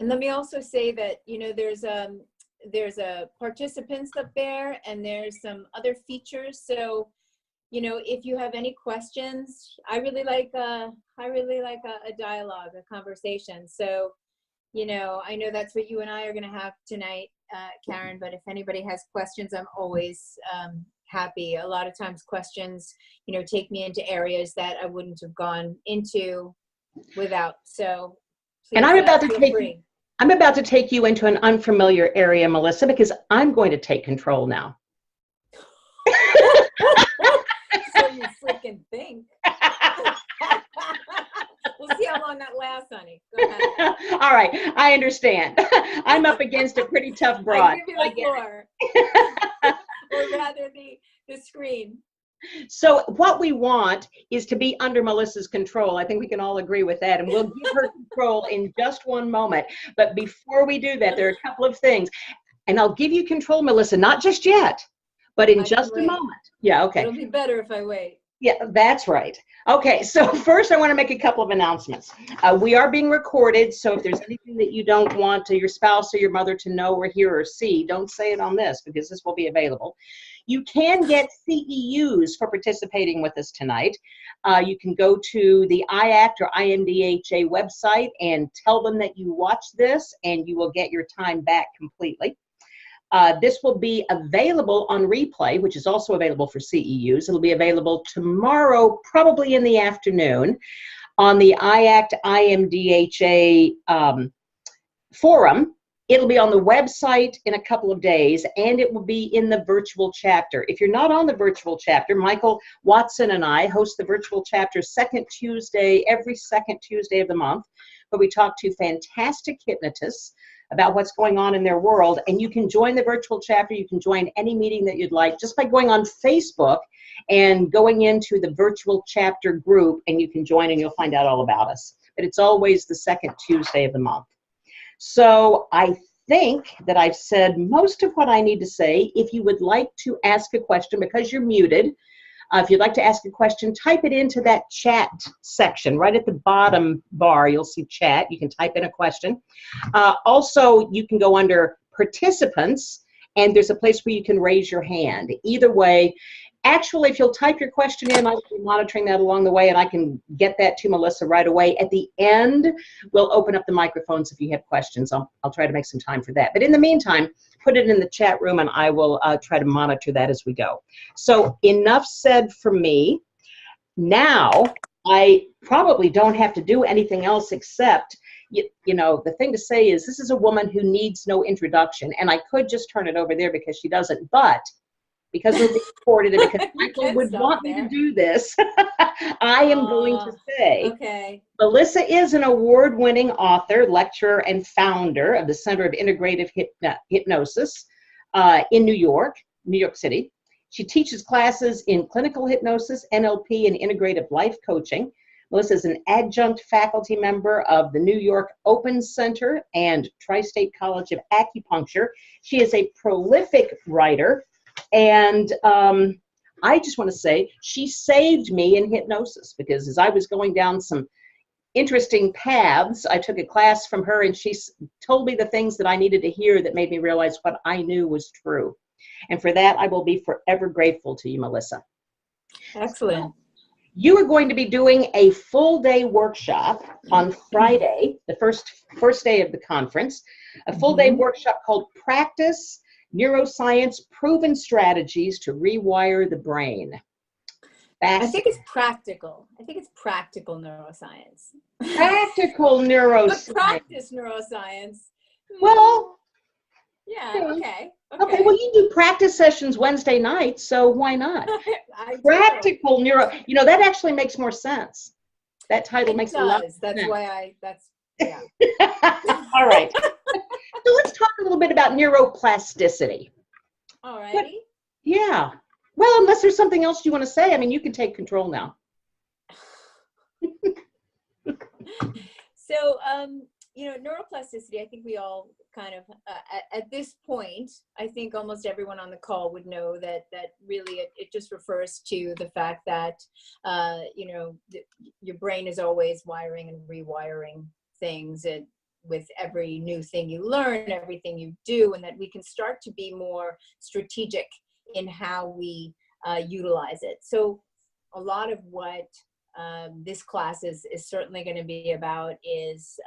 And let me also say that, you know, there's a participants up there, and there's some other features. So, you know, if you have any questions, I really like a dialogue, a conversation. So, you know, I know that's what you and I are going to have tonight, Karen, but if anybody has questions, I'm always happy. A lot of times questions, you know, take me into areas that I wouldn't have gone into without. So please, and I'm about to take you into an unfamiliar area, Melissa, because I'm going to take control now. So you freaking think. We'll see how long that lasts, honey. Go ahead. All right, I understand. I'm up against a pretty tough broad. I'll give you the floor. Or rather the screen. So what we want is to be under Melissa's control. I think we can all agree with that, and we'll give her control in just one moment. But before we do that, there are a couple of things, and I'll give you control, Melissa, not just yet, but in just a moment. Yeah, okay. It'll be better if I wait. Yeah, that's right. Okay, so first I want to make a couple of announcements. We are being recorded, so if there's anything that you don't want your spouse or your mother to know or hear or see, don't say it on this, because this will be available. You can get CEUs for participating with us tonight. You can go to the IACT or IMDHA website and tell them that you watched this, and you will get your time back completely. This will be available on replay, which is also available for CEUs. It'll be available tomorrow, probably in the afternoon, on the IACT IMDHA forum. It'll be on the website in a couple of days, and it will be in the virtual chapter. If you're not on the virtual chapter, Michael Watson and I host the virtual chapter every second Tuesday of the month, where we talk to fantastic hypnotists about what's going on in their world. And you can join the virtual chapter. You can join any meeting that you'd like just by going on Facebook and going into the virtual chapter group, and you can join and you'll find out all about us. But it's always the second Tuesday of the month. So I think that I've said most of what I need to say. If you would like to ask a question, because you're muted, if you'd like to ask a question, type it into that chat section. Right at the bottom bar, you'll see chat. You can type in a question. Also, you can go under participants, and there's a place where you can raise your hand. Either way, actually, if you'll type your question in, I'll be monitoring that along the way, and I can get that to Melissa right away. At the end, we'll open up the microphones if you have questions. I'll try to make some time for that. But in the meantime, put it in the chat room, and I will try to monitor that as we go. So enough said for me. Now, I probably don't have to do anything else except, you know, the thing to say is this is a woman who needs no introduction, and I could just turn it over there because she doesn't, but because we're being recorded and because Michael would want me to do this, I am going to say, okay. Melissa is an award-winning author, lecturer, and founder of the Center of Integrative Hypnosis in New York City. She teaches classes in clinical hypnosis, NLP, and integrative life coaching. Melissa is an adjunct faculty member of the New York Open Center and Tri-State College of Acupuncture. She is a prolific writer, and I just want to say she saved me in hypnosis, because as I was going down some interesting paths, I took a class from her, and she told me the things that I needed to hear that made me realize what I knew was true. And for that, I will be forever grateful to you, Melissa. Excellent. So, you are going to be doing a full-day workshop on Friday, the first day of the conference, a full-day workshop called Practice Neuroscience Proven Strategies to Rewire the Brain. I think it's practical. I think it's practical neuroscience. Practical neuroscience. But practice neuroscience. Well, yeah, okay. Okay, well, you do practice sessions Wednesday nights, so why not? Practical neuro, you know, that actually makes more sense. That title makes a lot of sense. That's why yeah. All right. So let's talk a little bit about neuroplasticity. All righty. Yeah. Well, unless there's something else you want to say, I mean, you can take control now. So, you know, neuroplasticity, I think we all kind of, at this point, I think almost everyone on the call would know that really it just refers to the fact that, you know, your brain is always wiring and rewiring things. with every new thing you learn, everything you do, and that we can start to be more strategic in how we utilize it. So a lot of what this class is certainly going to be about is,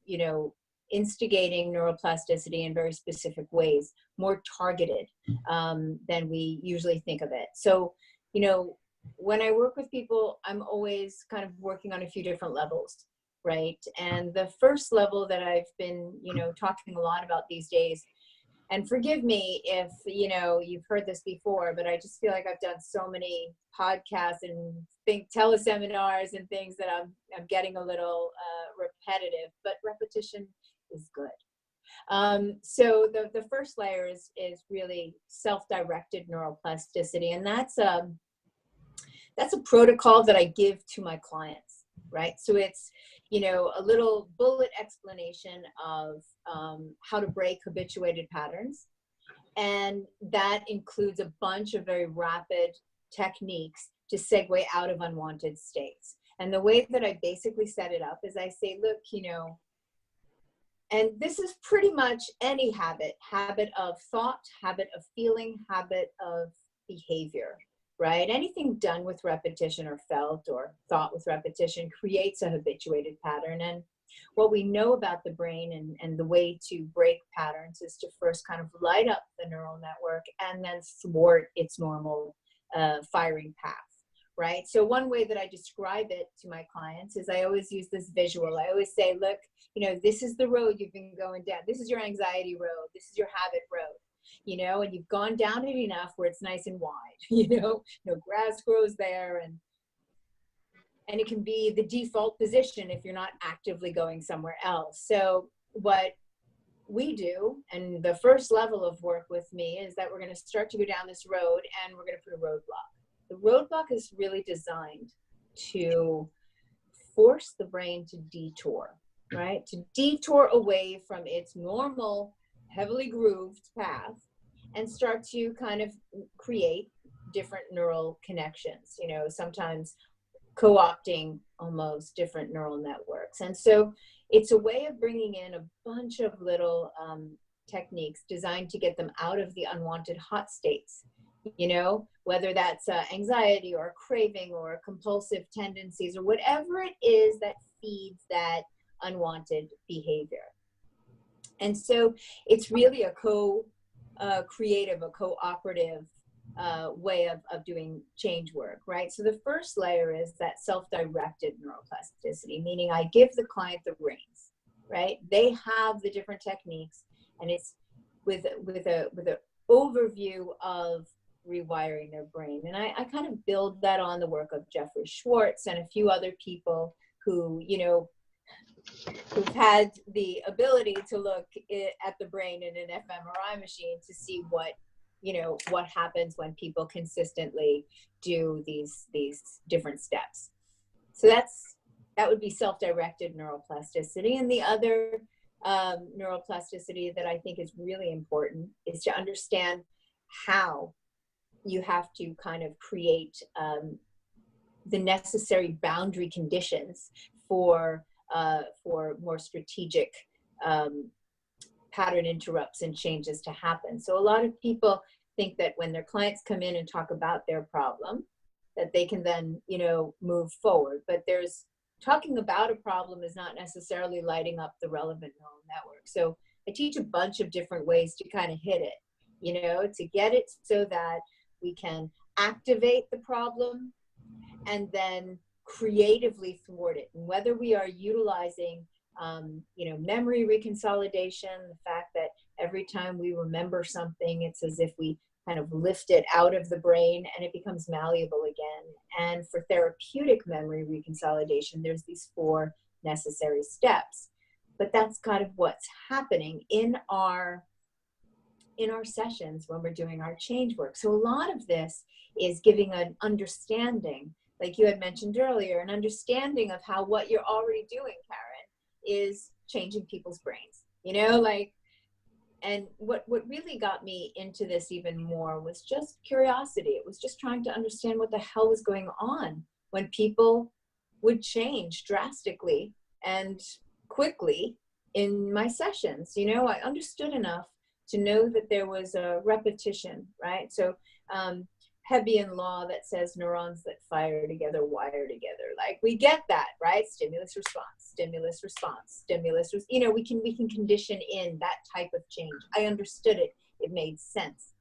you know, instigating neuroplasticity in very specific ways, more targeted than we usually think of it. So, you know, when I work with people, I'm always kind of working on a few different levels, right? And the first level that I've been, you know, talking a lot about these days, and forgive me if, you know, you've heard this before, but I just feel like I've done so many podcasts and teleseminars and things that I'm getting a little repetitive, but repetition is good. So the first layer is really self-directed neuroplasticity. And that's a protocol that I give to my clients, right? So it's, you know, a little bullet explanation of how to break habituated patterns. And that includes a bunch of very rapid techniques to segue out of unwanted states. And the way that I basically set it up is I say, look, you know, and this is pretty much any habit of thought, habit of feeling, habit of behavior, right? Anything done with repetition or felt or thought with repetition creates a habituated pattern. And what we know about the brain and the way to break patterns is to first kind of light up the neural network and then thwart its normal firing path, right? So one way that I describe it to my clients is I always use this visual. I always say, look, you know, this is the road you've been going down. This is your anxiety road. This is your habit road, you know, and you've gone down it enough where it's nice and wide, you know, no grass grows there, and it can be the default position if you're not actively going somewhere else. So what we do, and the first level of work with me, is that we're going to start to go down this road and we're going to put a roadblock. The roadblock is really designed to force the brain to detour, right? To detour away from its normal, heavily grooved path and start to kind of create different neural connections, you know, sometimes co-opting almost different neural networks. And so it's a way of bringing in a bunch of little techniques designed to get them out of the unwanted hot states, you know, whether that's anxiety or craving or compulsive tendencies or whatever it is that feeds that unwanted behavior. And so it's really a co-creative, a cooperative way of doing change work, right? So the first layer is that self-directed neuroplasticity, meaning I give the client the reins, right? They have the different techniques, and it's with an overview of rewiring their brain. And I kind of build that on the work of Jeffrey Schwartz and a few other people who, you know, who've had the ability to look at the brain in an fMRI machine to see what, you know, what happens when people consistently do these different steps. So that would be self-directed neuroplasticity. And the other neuroplasticity that I think is really important is to understand how you have to kind of create the necessary boundary conditions for more strategic pattern interrupts and changes to happen. So a lot of people think that when their clients come in and talk about their problem, that they can then, you know, move forward. But talking about a problem is not necessarily lighting up the relevant neural network. So I teach a bunch of different ways to kind of hit it, you know, to get it so that we can activate the problem and then creatively thwart it. And whether we are utilizing you know, memory reconsolidation, the fact that every time we remember something, it's as if we kind of lift it out of the brain and it becomes malleable again. And for therapeutic memory reconsolidation, there's these 4 necessary steps. But that's kind of what's happening in our sessions when we're doing our change work. So a lot of this is giving an understanding, like you had mentioned earlier, an understanding of how what you're already doing, Karen, is changing people's brains, you know, like, and what really got me into this even more was just curiosity. It was just trying to understand what the hell was going on when people would change drastically and quickly in my sessions. You know, I understood enough to know that there was a repetition, right? So Hebbian law that says neurons that fire together wire together. Like, we get that, right? Stimulus response, stimulus response, stimulus. You know, we can condition in that type of change. I understood it. It made sense.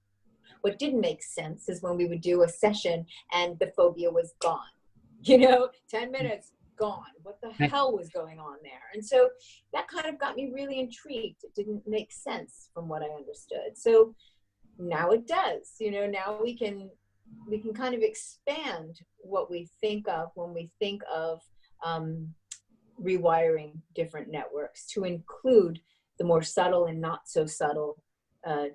What didn't make sense is when we would do a session and the phobia was gone. You know, 10 minutes, gone. What the hell was going on there? And so that kind of got me really intrigued. It didn't make sense from what I understood. So now it does. You know, now we can kind of expand what we think of when we think of rewiring different networks to include the more subtle and not so subtle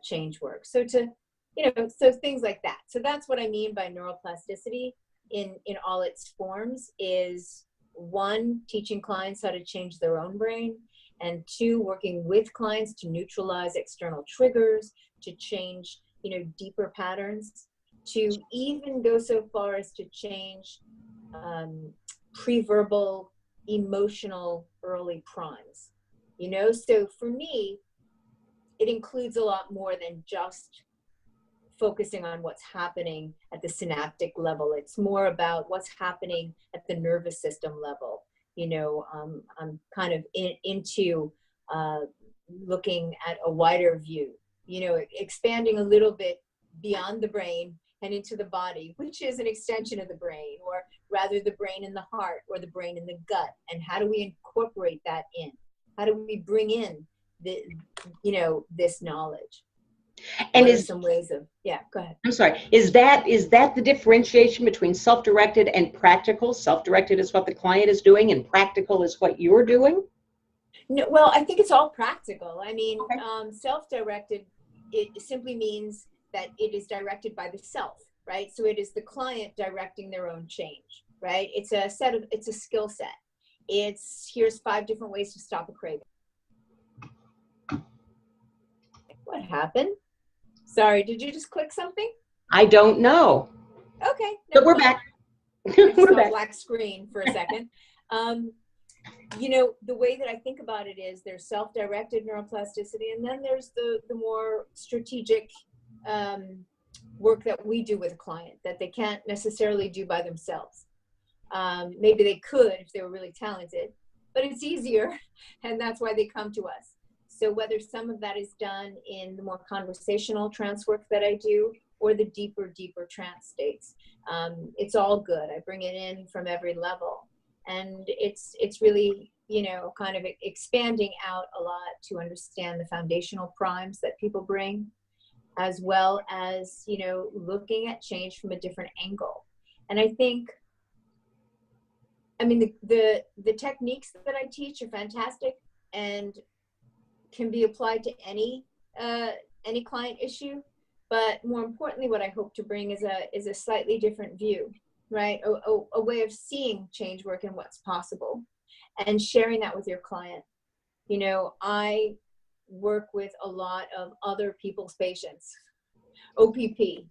change work. So so things like that. So that's what I mean by neuroplasticity in all its forms, is one, teaching clients how to change their own brain, and two, working with clients to neutralize external triggers, to change, you know, deeper patterns, to even go so far as to change pre-verbal emotional early primes. You know, so for me, it includes a lot more than just focusing on what's happening at the synaptic level. It's more about what's happening at the nervous system level. You know, I'm kind of into looking at a wider view, you know, expanding a little bit beyond the brain and into the body, which is an extension of the brain, or rather the brain in the heart, or the brain in the gut. And how do we incorporate that in? How do we bring in the, you know, this knowledge? And is some ways of, yeah, go ahead. I'm sorry, is that the differentiation between self-directed and practical? Self-directed is what the client is doing and practical is what you're doing? No, well, I think it's all practical. I mean, Okay. Self-directed, it simply means that it is directed by the self, right? So it is the client directing their own change, right? It's a skill set. Here's 5 different ways to stop a craving. What happened? Sorry, did you just click something? I don't know. Okay. But we're back. We're back. Black screen for a second. You know, the way that I think about it is there's self-directed neuroplasticity, and then there's the more strategic work that we do with a client that they can't necessarily do by themselves. Maybe they could if they were really talented, but it's easier, and that's why they come to us. So whether some of that is done in the more conversational trance work that I do, or the deeper trance states, it's all good. I bring it in from every level. And it's really, you know, kind of expanding out a lot to understand the foundational primes that people bring, as well as, you know, looking at change from a different angle. And I think, I mean, the techniques that I teach are fantastic and can be applied to any client issue. But more importantly, what I hope to bring is a slightly different view, right? A way of seeing change work and what's possible, and sharing that with your client. You know, I work with a lot of other people's patients, OPP.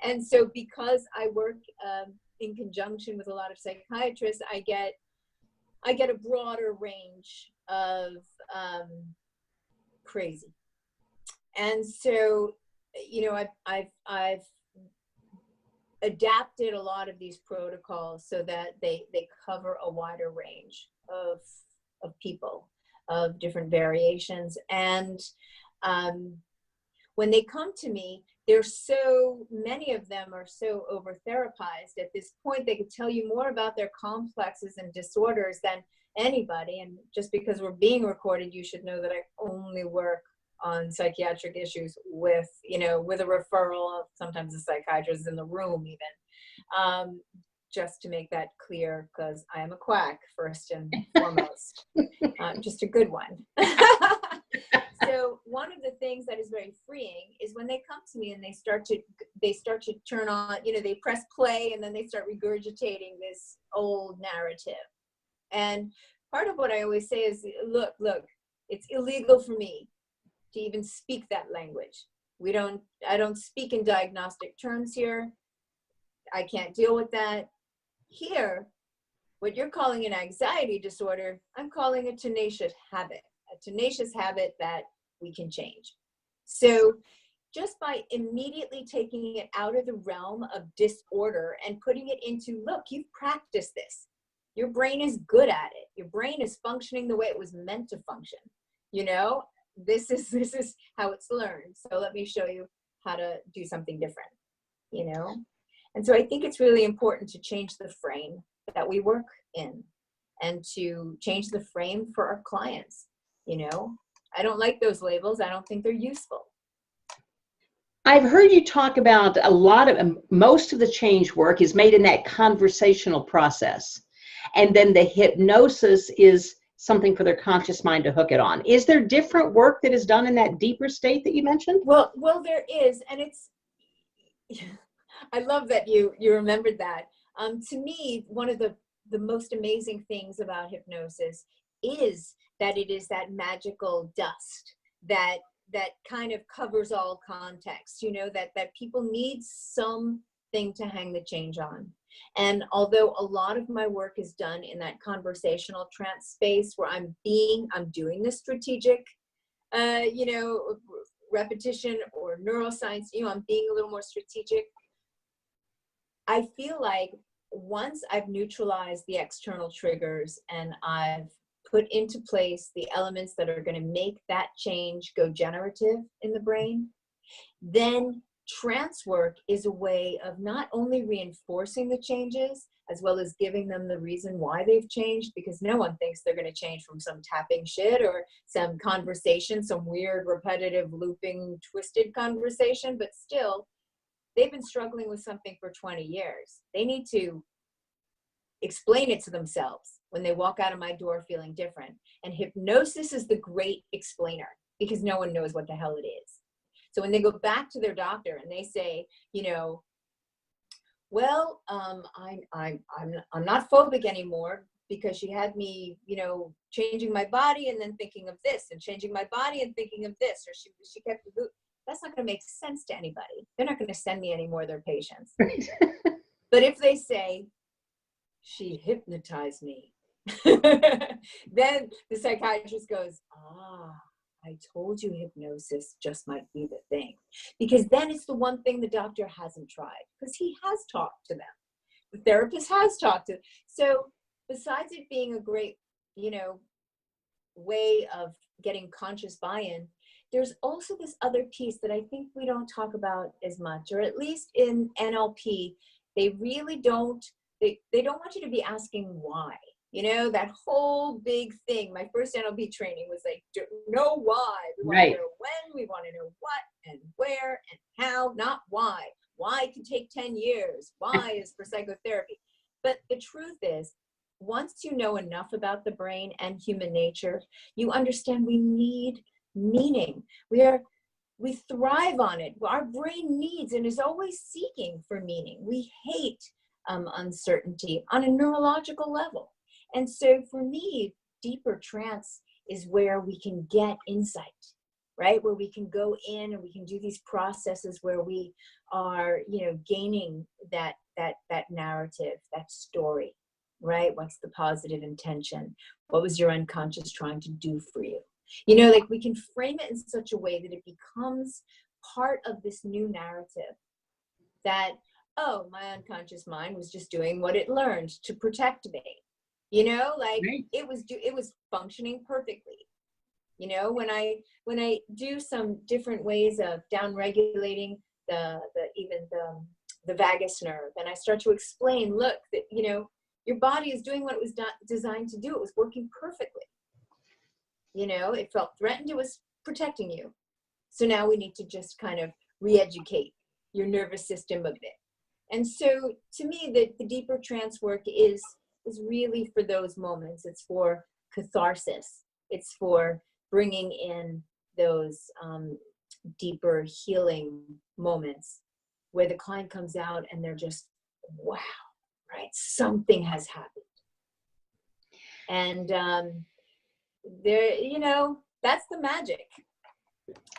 And so because I work in conjunction with a lot of psychiatrists, I get a broader range of crazy. And so, you know, I've adapted a lot of these protocols so that they cover a wider range of people, of different variations. And when they come to me, there's so many of them are so over therapized. At this point, they could tell you more about their complexes and disorders than anybody. And just because we're being recorded, you should know that I only work on psychiatric issues with, you know, with a referral of sometimes a psychiatrist in the room even, just to make that clear, because I am a quack first and foremost, just a good one. So one of the things that is very freeing is when they come to me and they start to turn on, you know, they press play and then they start regurgitating this old narrative. And part of what I always say is, look, it's illegal for me to even speak that language. I don't speak in diagnostic terms here. I can't deal with that. Here, What you're calling an anxiety disorder, I'm calling a tenacious habit that we can change. So just by immediately taking it out of the realm of disorder and putting it into, look, you've practiced this. Your brain is good at it. Your brain is functioning the way it was meant to function. You know, this is how it's learned. So let me show you how to do something different, you know? And so I think it's really important to change the frame that we work in and to change the frame for our clients. You know, I don't like those labels. I don't think they're useful. I've heard you talk about most of the change work is made in that conversational process. And then the hypnosis is something for their conscious mind to hook it on. Is there different work that is done in that deeper state that you mentioned? Well, there is. And it's, I love that you remembered that. To me, one of the most amazing things about hypnosis is that it is that magical dust that kind of covers all context, you know, that people need something to hang the change on. And although a lot of my work is done in that conversational trance space where I'm doing the strategic, you know, repetition or neuroscience, you know, I'm being a little more strategic. I feel like once I've neutralized the external triggers and I've put into place the elements that are going to make that change go generative in the brain, then trance work is a way of not only reinforcing the changes, as well as giving them the reason why they've changed, because no one thinks they're going to change from some tapping shit or some conversation, some weird, repetitive, looping, twisted conversation, but still, they've been struggling with something for 20 years. They need to explain it to themselves when they walk out of my door feeling different. And hypnosis is the great explainer because no one knows what the hell it is. So when they go back to their doctor and they say, you know, well, I'm not phobic anymore because she had me, you know, changing my body and then thinking of this and changing my body and thinking of this, or she kept, that's not going to make sense to anybody. They're not going to send me any more of their patients. But if they say, she hypnotized me, then the psychiatrist goes, I told you hypnosis just might be the thing. Because then it's the one thing the doctor hasn't tried, because he has talked to them. The therapist has talked to them. So besides it being a great, you know, way of getting conscious buy-in, there's also this other piece that I think we don't talk about as much, or at least in NLP, they really don't, they don't want you to be asking why. You know, that whole big thing. My first NLP training was like, know why. We want to know when, we want to know what and where and how, not why. Why can take 10 years. Why is for psychotherapy. But the truth is, once you know enough about the brain and human nature, you understand we need meaning. We thrive on it. Our brain needs and is always seeking for meaning. We hate uncertainty on a neurological level. And so for me, deeper trance is where we can get insight, right? Where we can go in and we can do these processes where we are, you know, gaining that narrative, that story, right? What's the positive intention? What was your unconscious trying to do for you? You know, like we can frame it in such a way that it becomes part of this new narrative that, oh, my unconscious mind was just doing what it learned to protect me. You know, like it was functioning perfectly. You know, when I do some different ways of down regulating the vagus nerve, and I start to explain, look, that, you know, your body is doing what it was designed to do. It was working perfectly. You know, it felt threatened. It was protecting you. So now we need to just kind of re-educate your nervous system a bit. And so to me, the deeper trance work is really for those moments. It's for catharsis. It's for bringing in those deeper healing moments where the client comes out and they're just, wow, right? Something has happened. And there, you know, that's the magic.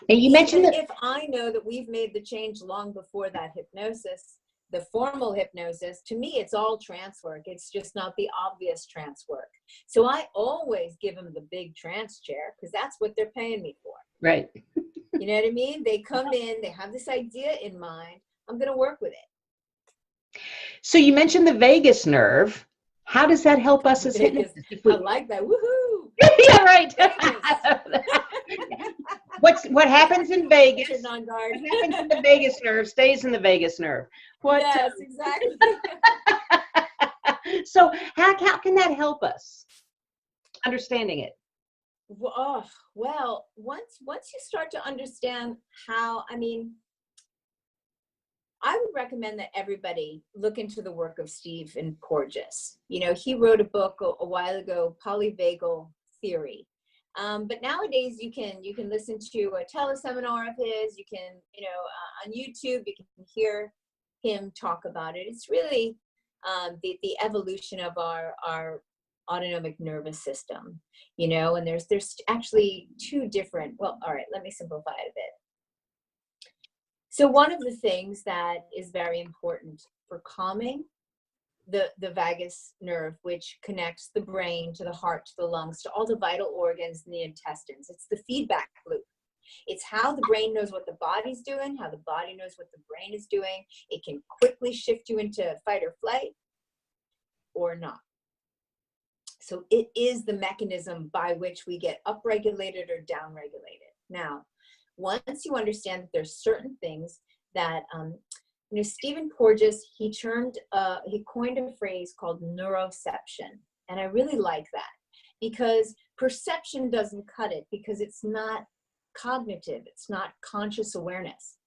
And you mentioned that if I know that we've made the change long before that hypnosis, the formal hypnosis, to me, it's all trance work. It's just not the obvious trance work. So I always give them the big trance chair because that's what they're paying me for. Right. You know what I mean? They come in, they have this idea in mind. I'm going to work with it. So you mentioned the vagus nerve. How does that help us as Vegas. hypnotists? I like that. Woohoo! Yeah, right. Vegas. What happens in Vegas? Richard Nongard. What happens in the vagus nerve stays in the vagus nerve. What? Yes, exactly. So how can that help us understanding it? Well, once you start to understand how, I mean, I would recommend that everybody look into the work of Stephen Porges. You know, he wrote a book a while ago, Polyvagal Theory. But nowadays you can listen to a teleseminar of his. You can, on YouTube, you can hear him talk about it. It's really the evolution of our autonomic nervous system, and there's actually two different, well, all right, let me simplify it a bit. So one of the things that is very important for calming the vagus nerve, which connects the brain to the heart, to the lungs, to all the vital organs in the intestines, it's the feedback loop. It's how the brain knows what the body's doing, how the body knows what the brain is doing. It can quickly shift you into fight or flight or not. So it is the mechanism by which we get upregulated or downregulated. Now, once you understand that there's certain things that, Stephen Porges, he coined a phrase called neuroception. And I really like that because perception doesn't cut it because it's not cognitive, it's not conscious awareness.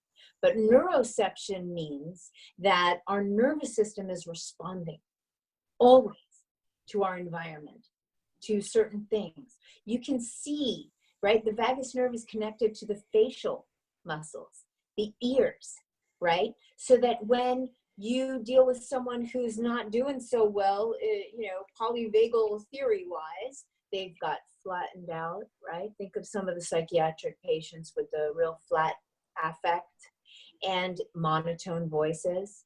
But neuroception means that our nervous system is responding always to our environment, to certain things. You can see, right? The vagus nerve is connected to the facial muscles, the ears, right? So that when you deal with someone who's not doing so well, polyvagal theory-wise, they've got flattened out, right? Think of some of the psychiatric patients with the real flat affect and monotone voices.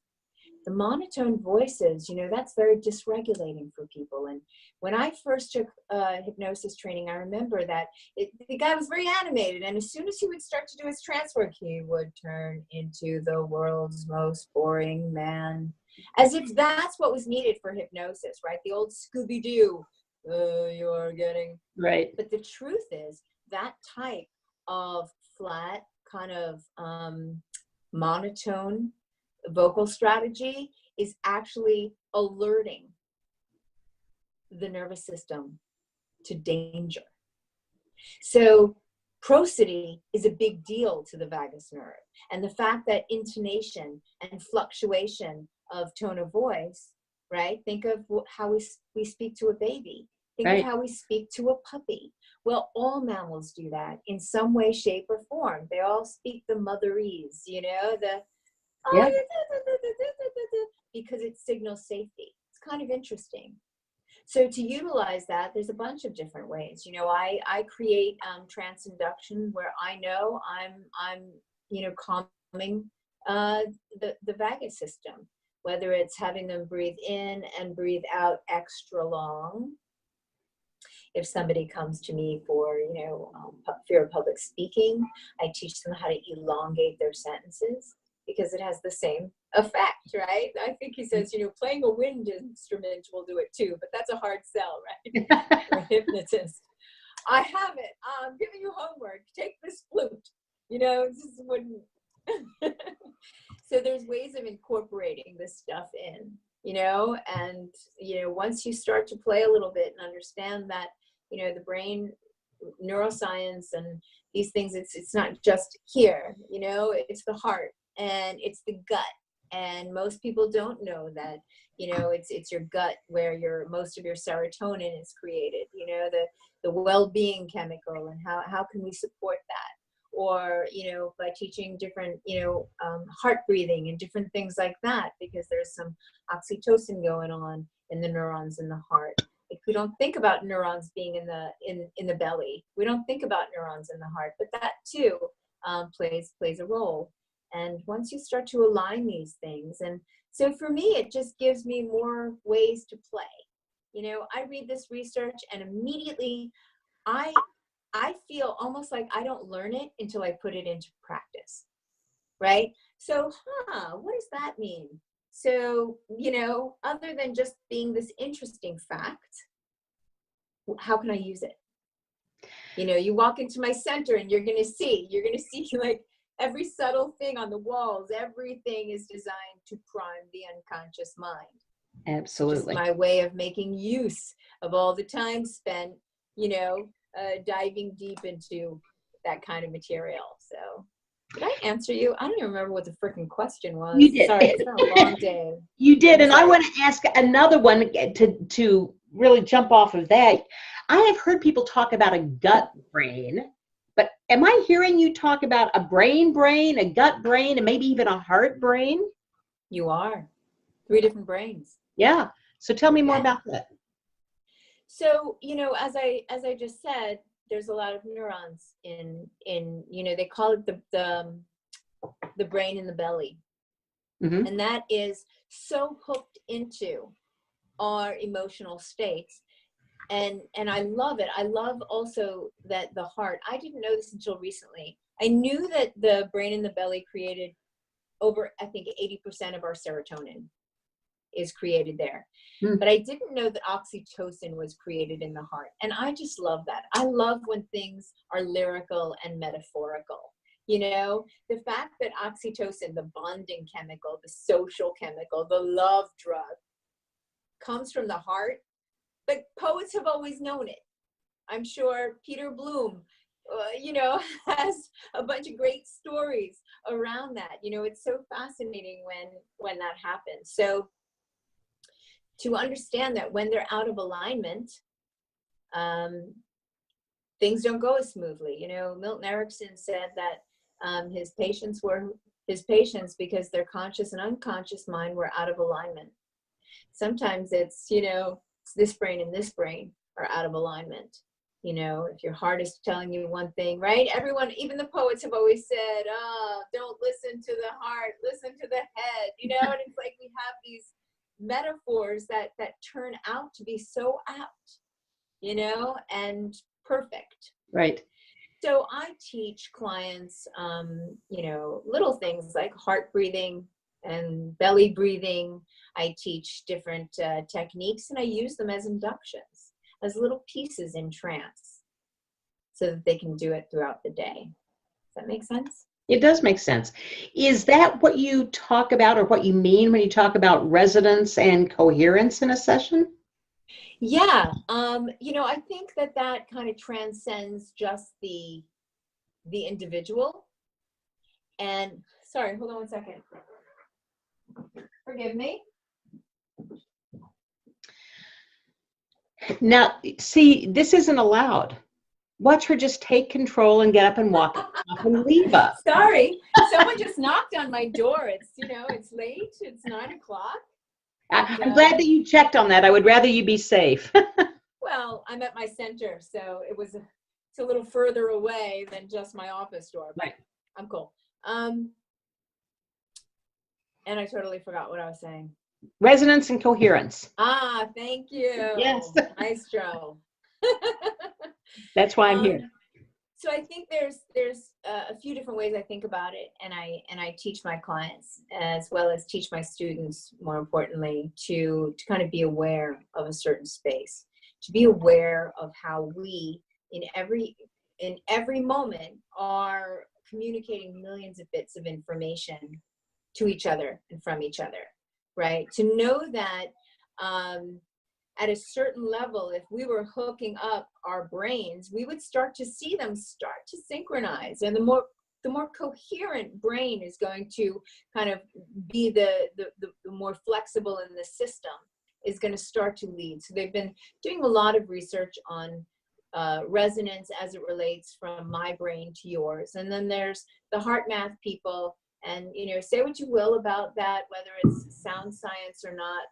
The monotone voices, that's very dysregulating for people. And when I first took hypnosis training, I remember that the guy was very animated. And as soon as he would start to do his trance work, he would turn into the world's most boring man. As if that's what was needed for hypnosis, right? The old Scooby-Doo, you are getting. Right. But the truth is that type of flat kind of monotone vocal strategy is actually alerting the nervous system to danger. So prosody is a big deal to the vagus nerve. And the fact that intonation and fluctuation of tone of voice, right? Think of how we speak to a baby. Think right. of how we speak to a puppy. Well, all mammals do that in some way, shape, or form. They all speak the motherese, Yeah. Because it signals safety. It's kind of interesting. So to utilize that, there's a bunch of different ways. I create trance induction where I know I'm calming the vagus system, whether it's having them breathe in and breathe out extra long. If somebody comes to me for, fear of public speaking, I teach them how to elongate their sentences because it has the same effect, right? I think he says, playing a wind instrument will do it too, but that's a hard sell, right? For a hypnotist. I have it. I'm giving you homework. Take this flute. It just wouldn't. So there's ways of incorporating this stuff in, and, once you start to play a little bit and understand that, the brain, neuroscience and these things, it's not just here, it's the heart and it's the gut. And most people don't know that, it's your gut where most of your serotonin is created, the well-being chemical, and how can we support that? Or, by teaching different, heart breathing and different things like that, because there's some oxytocin going on in the neurons in the heart. Like, we don't think about neurons being in the belly. We don't think about neurons in the heart, but that too plays a role. And once you start to align these things, and so for me, it just gives me more ways to play. You know, I read this research and immediately I feel almost like I don't learn it until I put it into practice, right? So, what does that mean? So, you know, other than just being this interesting fact, how can I use it? You know, you walk into my center and you're going to see like every subtle thing on the walls. Everything is designed to prime the unconscious mind. Absolutely. Just my way of making use of all the time spent, you know, diving deep into that kind of material. So did I answer you? I don't even remember what the freaking question was. You did. Sorry, it's been a long day. You did, I'm and sorry. I want to ask another one to really jump off of that. I have heard people talk about a gut brain, but am I hearing you talk about a brain, a gut brain, and maybe even a heart brain? You are. 3 different brains. Yeah. So tell me more Yeah. about that. So, you know, as I just said, there's a lot of neurons in you know, they call it the brain in the belly. Mm-hmm. And that is so hooked into our emotional states. And I love it. I love also that the heart, I didn't know this until recently. I knew that the brain in the belly created over, I think, 80% of our serotonin is created there. But I didn't know that oxytocin was created in the heart. And I just love that. I love when things are lyrical and metaphorical. You know, the fact that oxytocin, the bonding chemical, the social chemical, the love drug, comes from the heart. But poets have always known it. I'm sure Peter Bloom, you know, has a bunch of great stories around that. You know, it's so fascinating when that happens. So to understand that when they're out of alignment, things don't go as smoothly. You know, Milton Erickson said that his patients were his patients because their conscious and unconscious mind were out of alignment. Sometimes it's, you know, it's this brain and this brain are out of alignment. You know, if your heart is telling you one thing, right? Everyone, even the poets have always said, don't listen to the heart, listen to the head, you know, and it's like we have these metaphors that turn out to be so apt, you know, and perfect. Right. So I teach clients, you know, little things like heart breathing and belly breathing. I teach different techniques, and I use them as inductions, as little pieces in trance, so that they can do it throughout the day. Does that make sense? It does make sense. Is that what you talk about, or what you mean when you talk about resonance and coherence in a session? Yeah, you know, I think that kind of transcends just the individual. And sorry, hold on one second. Forgive me. Now, see, this isn't allowed. Watch her just take control and get up and walk off and leave us. Sorry, someone just knocked on my door. It's, you know, it's late. It's 9 o'clock. I'm glad that you checked on that. I would rather you be safe. Well, I'm at my center, so it's a little further away than just my office door, but Right. I'm cool. And I totally forgot what I was saying. Resonance and coherence. Thank you. Yes. Maestro. That's why I'm here. So I think there's a few different ways I think about it, and I teach my clients, as well as teach my students, more importantly, to kind of be aware of a certain space, to be aware of how we in every moment are communicating millions of bits of information to each other and from each other, right? To know that at a certain level, if we were hooking up our brains, we would start to see them start to synchronize. And the more coherent brain is going to kind of be the more flexible in the system, is going to start to lead. So they've been doing a lot of research on resonance as it relates from my brain to yours. And then there's the heart math people, and, you know, say what you will about that, whether it's sound science or not,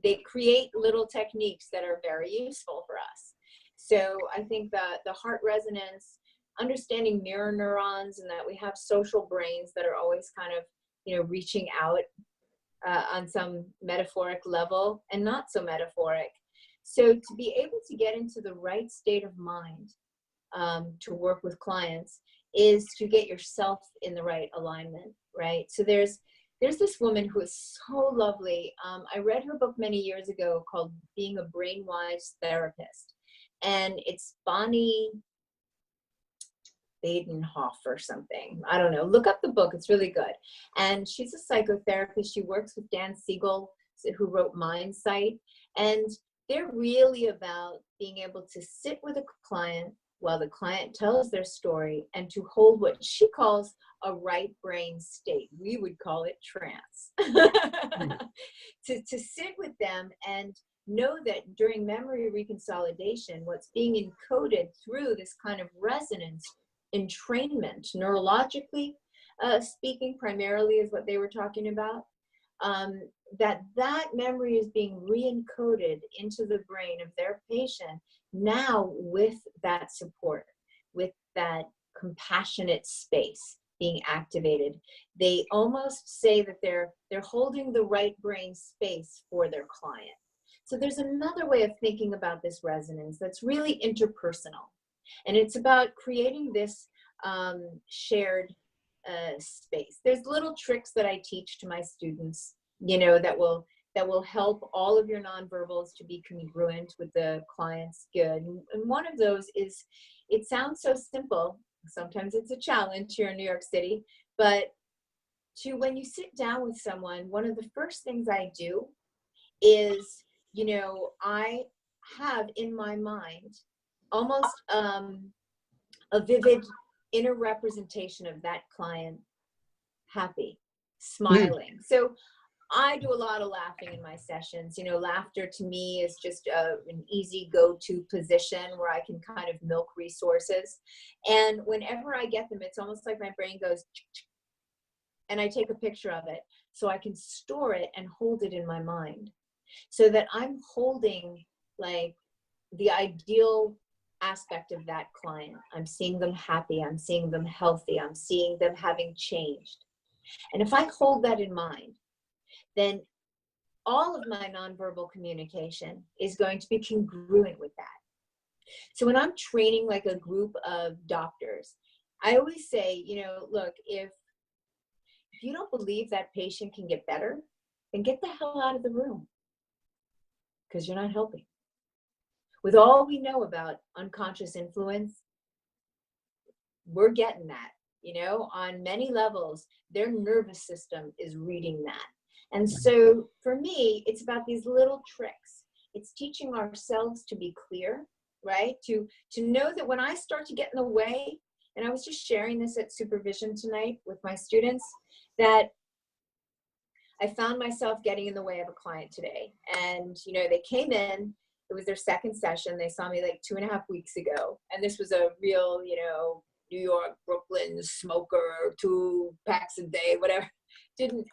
they create little techniques that are very useful for us. So I think that the heart resonance understanding mirror neurons, and that we have social brains that are always kind of, you know, reaching out on some metaphoric level and not so metaphoric. So to be able to get into the right state of mind to work with clients is to get yourself in the right alignment, right? So there's this woman who is so lovely. I read her book many years ago called Being a Brainwise Therapist. And it's Bonnie Badenhoff or something. I don't know. Look up the book. It's really good. And she's a psychotherapist. She works with Dan Siegel, who wrote Mindsight. And they're really about being able to sit with a client while the client tells their story and to hold what she calls a right brain state. We would call it trance. To sit with them and know that during memory reconsolidation, what's being encoded through this kind of resonance entrainment, neurologically speaking, primarily is what they were talking about, that memory is being re-encoded into the brain of their patient now with that support, with that compassionate space being activated. They almost say that they're holding the right brain space for their client. So there's another way of thinking about this resonance that's really interpersonal. And it's about creating this shared space. There's little tricks that I teach to my students, you know, that will help all of your nonverbals to be congruent with the client's good. And one of those is, it sounds so simple, sometimes it's a challenge here in New York City, but when you sit down with someone, one of the first things I do is, you know, I have in my mind almost a vivid inner representation of that client happy, smiling. So I do a lot of laughing in my sessions. You know, laughter to me is just an easy go-to position where I can kind of milk resources. And whenever I get them, it's almost like my brain goes, and I take a picture of it so I can store it and hold it in my mind, so that I'm holding like the ideal aspect of that client. I'm seeing them happy. I'm seeing them healthy. I'm seeing them having changed. And if I hold that in mind, then all of my nonverbal communication is going to be congruent with that. So when I'm training like a group of doctors, I always say, you know, look, if you don't believe that patient can get better, then get the hell out of the room, because you're not helping. With all we know about unconscious influence, we're getting that, you know, on many levels. Their nervous system is reading that. And so for me, it's about these little tricks. It's teaching ourselves to be clear, right? To know that when I start to get in the way, and I was just sharing this at supervision tonight with my students, that I found myself getting in the way of a client today. And, you know, they came in, it was their second session. They saw me like 2.5 weeks ago. And this was a real, you know, New York, Brooklyn smoker, 2 packs a day, whatever. Didn't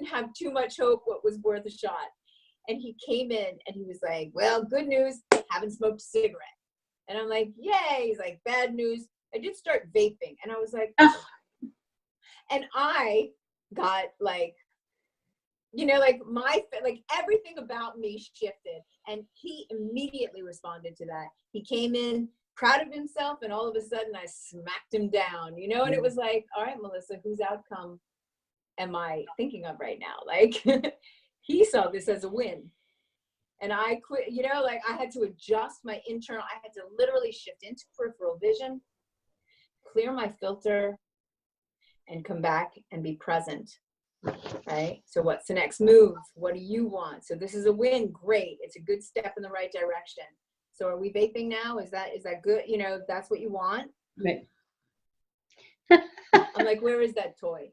have too much hope what was worth a shot. And he came in and he was like, well, good news, haven't smoked a cigarette. And I'm like, yay. He's like, bad news, I did start vaping. And I was like, oh. And I got like, you know, like everything about me shifted. And he immediately responded to that. He came in proud of himself, and all of a sudden I smacked him down, you know, and it was like, all right, Melissa, whose outcome am I thinking of right now? Like, he saw this as a win. And I quit, you know, like I had to adjust my internal, I had to literally shift into peripheral vision, clear my filter, and come back and be present, right? So what's the next move? What do you want? So this is a win, great. It's a good step in the right direction. So are we vaping now? Is that good? You know, if that's what you want. Right. I'm like, where is that toy?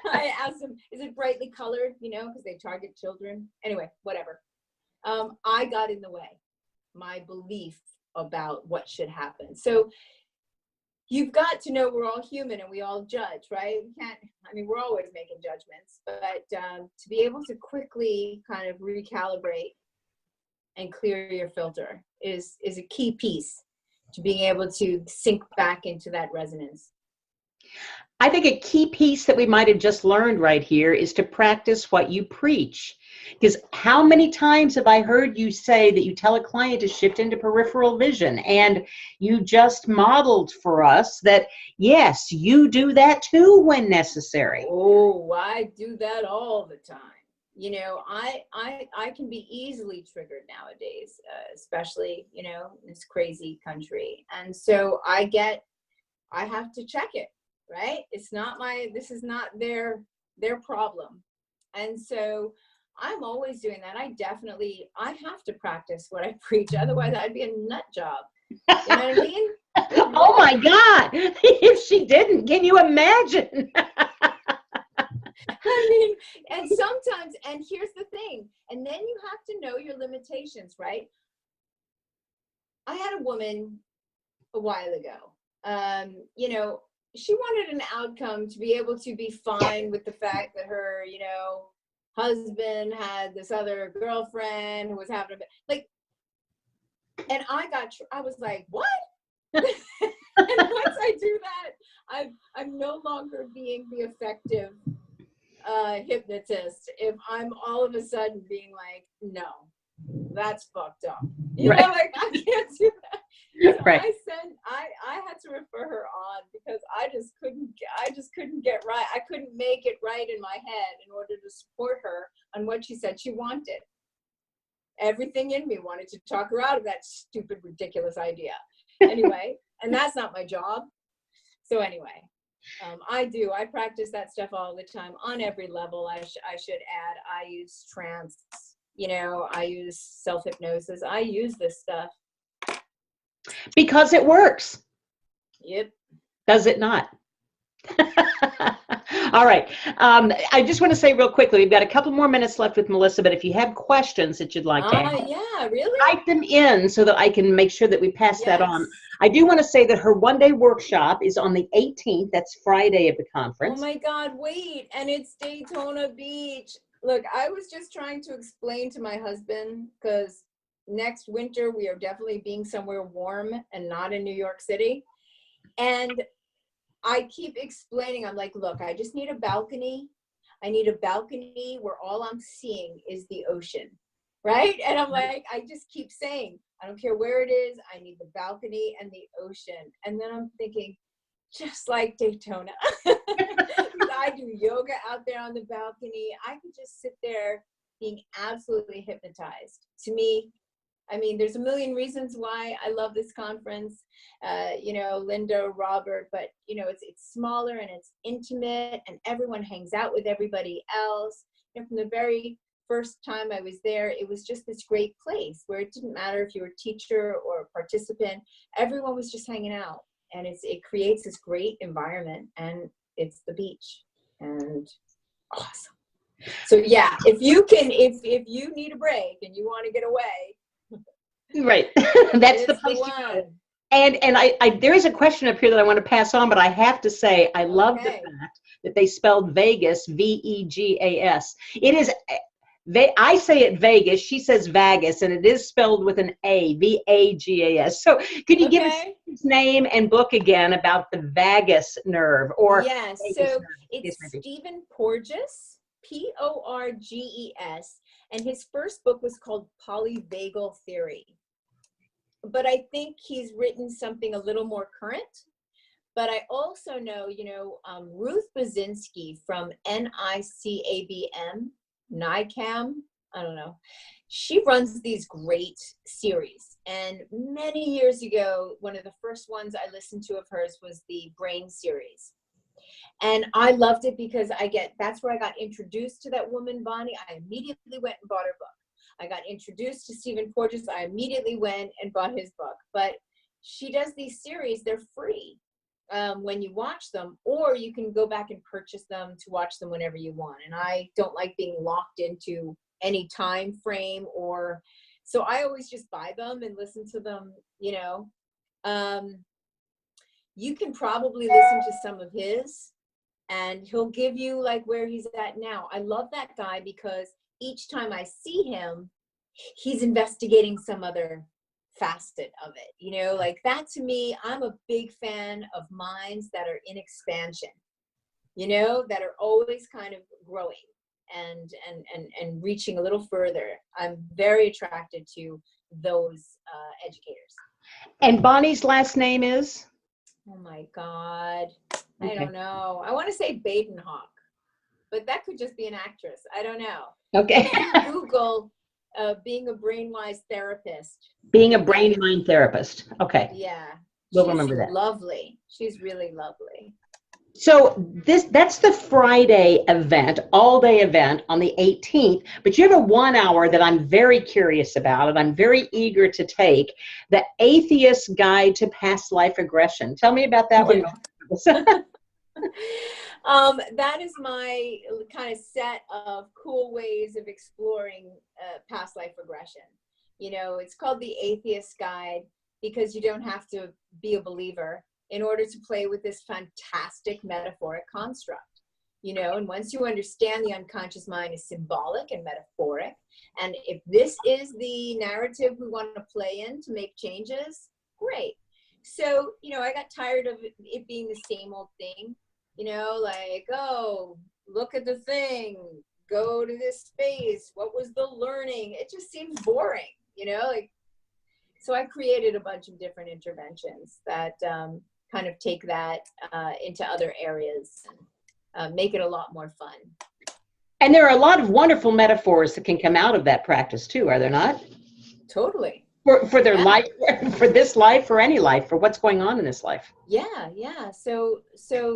I asked him, is it brightly colored? You know, because they target children. Anyway, whatever. I got in the way, my belief about what should happen. So you've got to know we're all human and we all judge, right? We can't, I mean, we're always making judgments, but to be able to quickly kind of recalibrate and clear your filter is a key piece to being able to sink back into that resonance. I think a key piece that we might have just learned right here is to practice what you preach. Because how many times have I heard you say that you tell a client to shift into peripheral vision, and you just modeled for us that, yes, you do that too when necessary. Oh, I do that all the time. You know, I can be easily triggered nowadays, especially, you know, in this crazy country. And so I have to check it, right? This is not their problem. And so I'm always doing that. I have to practice what I preach. Otherwise I'd be a nut job. You know what I mean? Oh my God. If she didn't, can you imagine? I mean, and sometimes, and here's the thing, and then you have to know your limitations, right? I had a woman a while ago, you know, she wanted an outcome to be able to be fine with the fact that her, you know, husband had this other girlfriend who was having like, and I was like, what? And once I do that, I'm no longer being the effective hypnotist if I'm all of a sudden being like, no, that's fucked up. You know, like I can't do that. So Right. I had to refer her on because I just couldn't get right. I couldn't make it right in my head in order to support her on what she said she wanted. Everything in me wanted to talk her out of that stupid, ridiculous idea. Anyway, and that's not my job. So anyway, I practice that stuff all the time on every level. I should add, I use trance, you know, I use self-hypnosis. I use this stuff. Because it works. Yep. Does it not? All right. I just want to say real quickly, we've got a couple more minutes left with Melissa, but if you have questions that you'd like to ask, yeah, really? type them in so that I can make sure that we pass that on. I do want to say that her one-day workshop is on the 18th. That's Friday of the conference. Oh my God, wait. And it's Daytona Beach. Look, I was just trying to explain to my husband, because next winter we are definitely being somewhere warm and not in New York City. And I keep explaining, I'm like, look, I just need a balcony. I need a balcony where all I'm seeing is the ocean, right? And I'm like, I just keep saying, I don't care where it is. I need the balcony and the ocean. And then I'm thinking, just like Daytona. I do yoga out there on the balcony. I could just sit there being absolutely hypnotized. To me, I mean, there's a million reasons why I love this conference, you know, Linda, Robert, but, you know, it's smaller and it's intimate and everyone hangs out with everybody else. You know, from the very first time I was there, it was just this great place where it didn't matter if you were a teacher or a participant, everyone was just hanging out. And it creates this great environment, and it's the beach, and awesome. So yeah, if you need a break and you want to get away, right, that's the place to go. And I there is a question up here that I want to pass on, but I have to say I love the fact that they spelled Vegas Vegas. It is. I say it Vegas, she says Vagus, and it is spelled with an A, Vagas. So could you give us his name and book again about the vagus nerve? Or yes, so it's Stephen Porges, Porges, and his first book was called Polyvagal Theory. But I think he's written something a little more current. But I also know, you know, Ruth Basinski from NICAM, I don't know. She runs these great series. And many years ago, one of the first ones I listened to of hers was the Brain series. And I loved it because that's where I got introduced to that woman, Bonnie. I immediately went and bought her book. I got introduced to Stephen Porges. I immediately went and bought his book. But she does these series, they're free. When you watch them, or you can go back and purchase them to watch them whenever you want. And I don't like being locked into any time frame, or so I always just buy them and listen to them, you know. You can probably listen to some of his and he'll give you like where he's at now. I love that guy because each time I see him, he's investigating some other facet of it. You know, like that to me, I'm a big fan of minds that are in expansion, you know, that are always kind of growing and reaching a little further. I'm very attracted to those educators. And Bonnie's last name is? Oh my God. I Okay. don't know. I want to say Badenhawk, but that could just be an actress. I don't know. Okay. Google being a brainwise therapist. Being a brain mind therapist. Okay. Yeah. We'll She's remember that. lovely. She's really lovely. So that's the Friday event, all day event on the 18th, but you have a 1 hour that I'm very curious about and I'm very eager to take, the Atheist Guide to Past Life Regression. Tell me about that one. That is my kind of set of cool ways of exploring past life regression. You know, it's called the Atheist Guide because you don't have to be a believer in order to play with this fantastic metaphoric construct. You know, and once you understand the unconscious mind is symbolic and metaphoric, and if this is the narrative we want to play in to make changes, great. So, you know, I got tired of it being the same old thing. You know, like, oh, look at the thing, go to this space, what was the learning? It just seems boring, you know, like, so I created a bunch of different interventions that kind of take that into other areas and make it a lot more fun. And there are a lot of wonderful metaphors that can come out of that practice too, are there not? Totally. For their life, for this life, for any life, for what's going on in this life. Yeah. So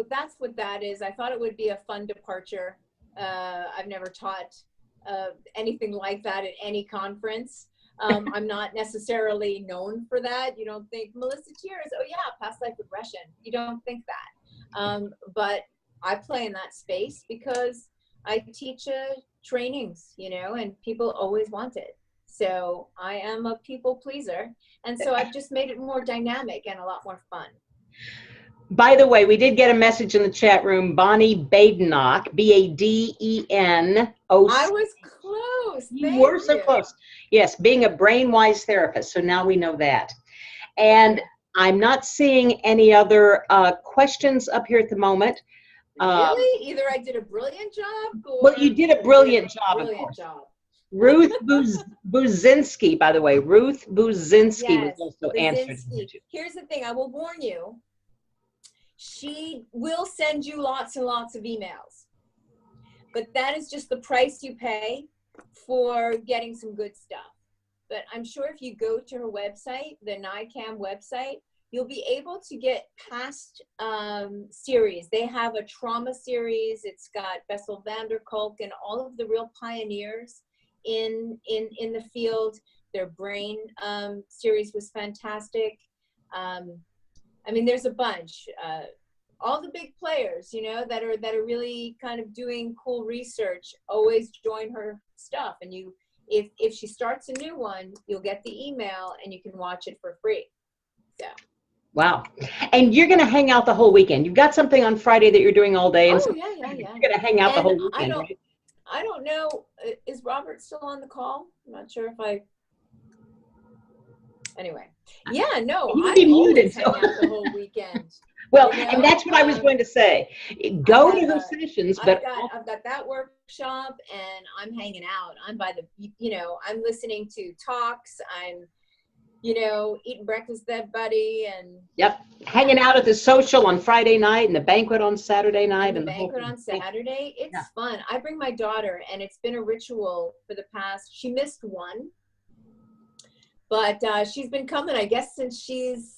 that's what that is. I thought it would be a fun departure. I've never taught anything like that at any conference. I'm not necessarily known for that. You don't think Melissa Tiers, oh yeah, past life regression. You don't think that. But I play in that space because I teach trainings, you know, and people always want it. So I am a people pleaser. And so I've just made it more dynamic and a lot more fun. By the way, we did get a message in the chat room, Bonnie Badenoch, B-A-D-E-N-O-C. I was close. You were so close. Yes, being a brainwise therapist. So now we know that. And I'm not seeing any other questions up here at the moment. Really? Either I did a brilliant job or... Well, you did a brilliant job, of course. Ruth Buzinski, by the way, Ruth Buzinski was also answered. Here's the thing, I will warn you. She will send you lots and lots of emails, but that is just the price you pay for getting some good stuff. But I'm sure if you go to her website, the NICAM website, you'll be able to get past series. They have a trauma series. It's got Bessel van der Kolk and all of the real pioneers in the field. Their brain series was fantastic. I mean, there's a bunch. All the big players, you know, that are really kind of doing cool research always join her stuff. And you, if she starts a new one, you'll get the email and you can watch it for free. So. Wow. And you're going to hang out the whole weekend. You've got something on Friday that you're doing all day. And yeah. You're going to hang out the whole weekend, right? I don't know. Is Robert still on the call? I'm not sure if I. Anyway, yeah, no. You'll be muted. Hang out the whole weekend. Well, you know, and that's what I was going to say. Go to her sessions, but I've got that workshop, and I'm hanging out. I'm by the, you know, I'm listening to talks. I'm, you know, eating breakfast with that buddy, and yep, hanging out at the social on Friday night and the banquet on Saturday night, and the banquet on Saturday. It's fun. I bring my daughter, and it's been a ritual for the past. She missed one, but she's been coming, I guess, since she's,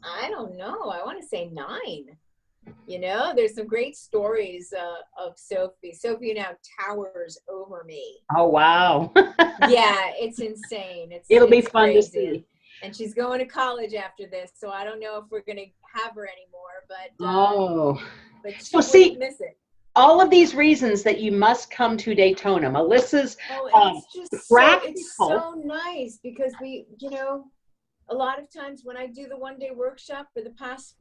I don't know, I want to say 9. You know, there's some great stories of Sophie. Sophie now towers over me. Oh, wow. Yeah, it's insane. It'll be fun crazy. To see. And she's going to college after this, so I don't know if we're going to have her anymore, but she wouldn't miss it. All of these reasons that you must come to Daytona. Melissa's it's so nice because we, you know, a lot of times when I do the one-day workshop for the past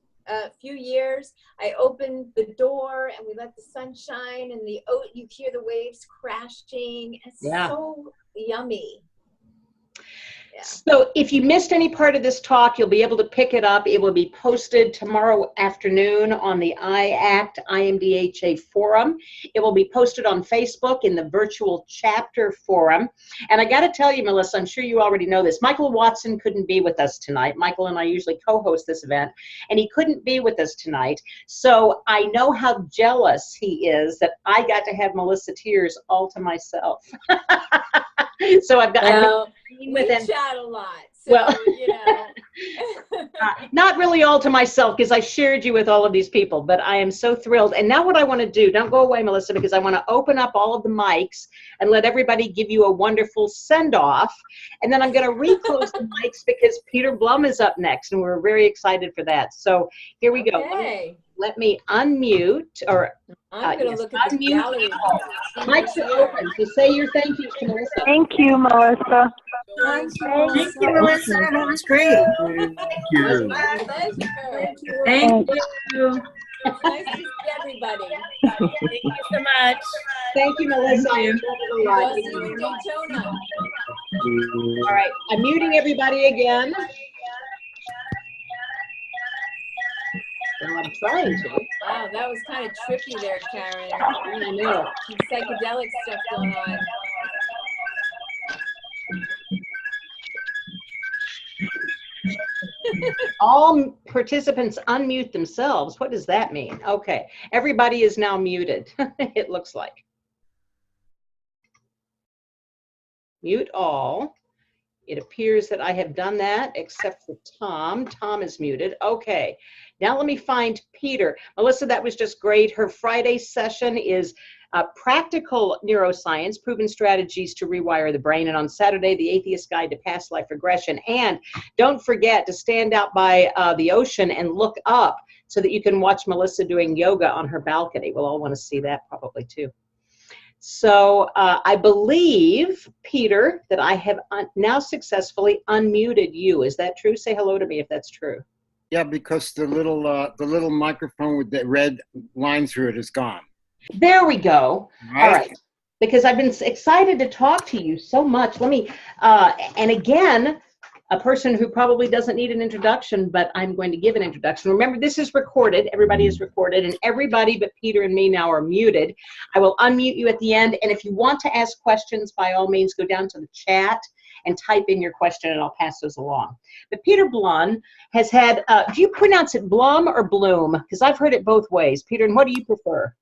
few years, I open the door and we let the sun shine and you hear the waves crashing. It's so yummy. So if you missed any part of this talk, you'll be able to pick it up. It will be posted tomorrow afternoon on the IACT IMDHA forum. It will be posted on Facebook in the virtual chapter forum. And I got to tell you, Melissa, I'm sure you already know this. Michael Watson couldn't be with us tonight. Michael and I usually co-host this event, and he couldn't be with us tonight. So I know how jealous he is that I got to have Melissa Tears all to myself. So I've got. Well, we chat a lot. So, Well, you know. not really all to myself because I shared you with all of these people, but I am so thrilled. And now what I want to do, don't go away, Melissa, because I want to open up all of the mics and let everybody give you a wonderful send-off. And then I'm going to reclose the mics because Peter Blum is up next, and we're very excited for that. So here we go. Okay. Let me unmute, or I'm going to yes, look at the unmute. gallery. Mics are open, so say your thank yous to Melissa. Thank you, Melissa. Thank Thank you, Melissa. That was great. Thank you. Pleasure. Thank you. Nice to see everybody. Thank you so much. Thank you, Melissa. I Thank you. enjoyed it a lot. We'll see you in Daytona. All right, I'm muting everybody again. Well, I'm trying to. Wow, that was kind of trippy there, Karen. I know. Some psychedelic stuff going on. All participants unmute themselves. What does that mean? Okay, everybody is now muted, it looks like. Mute all. It appears that I have done that except for Tom. Tom is muted. Okay, now let me find Peter. Melissa, that was just great. Her Friday session is practical neuroscience, proven strategies to rewire the brain. And on Saturday, the Atheist Guide to Past Life Regression. And don't forget to stand out by the ocean and look up so that you can watch Melissa doing yoga on her balcony. We'll all want to see that probably too. So I believe, Peter, that I have now successfully unmuted you. Is that true? Say hello to me if that's true. Yeah, because the little microphone with the red line through it is gone. There we go. All right. Because I've been excited to talk to you so much. Let me, and again, a person who probably doesn't need an introduction, but I'm going to give an introduction. Remember, this is recorded. Everybody is recorded, and everybody but Peter and me now are muted. I will unmute you at the end, and if you want to ask questions, by all means, go down to the chat and type in your question, and I'll pass those along. But Peter Blum has had, do you pronounce it Blum or Bloom? Because I've heard it both ways. Peter, and what do you prefer?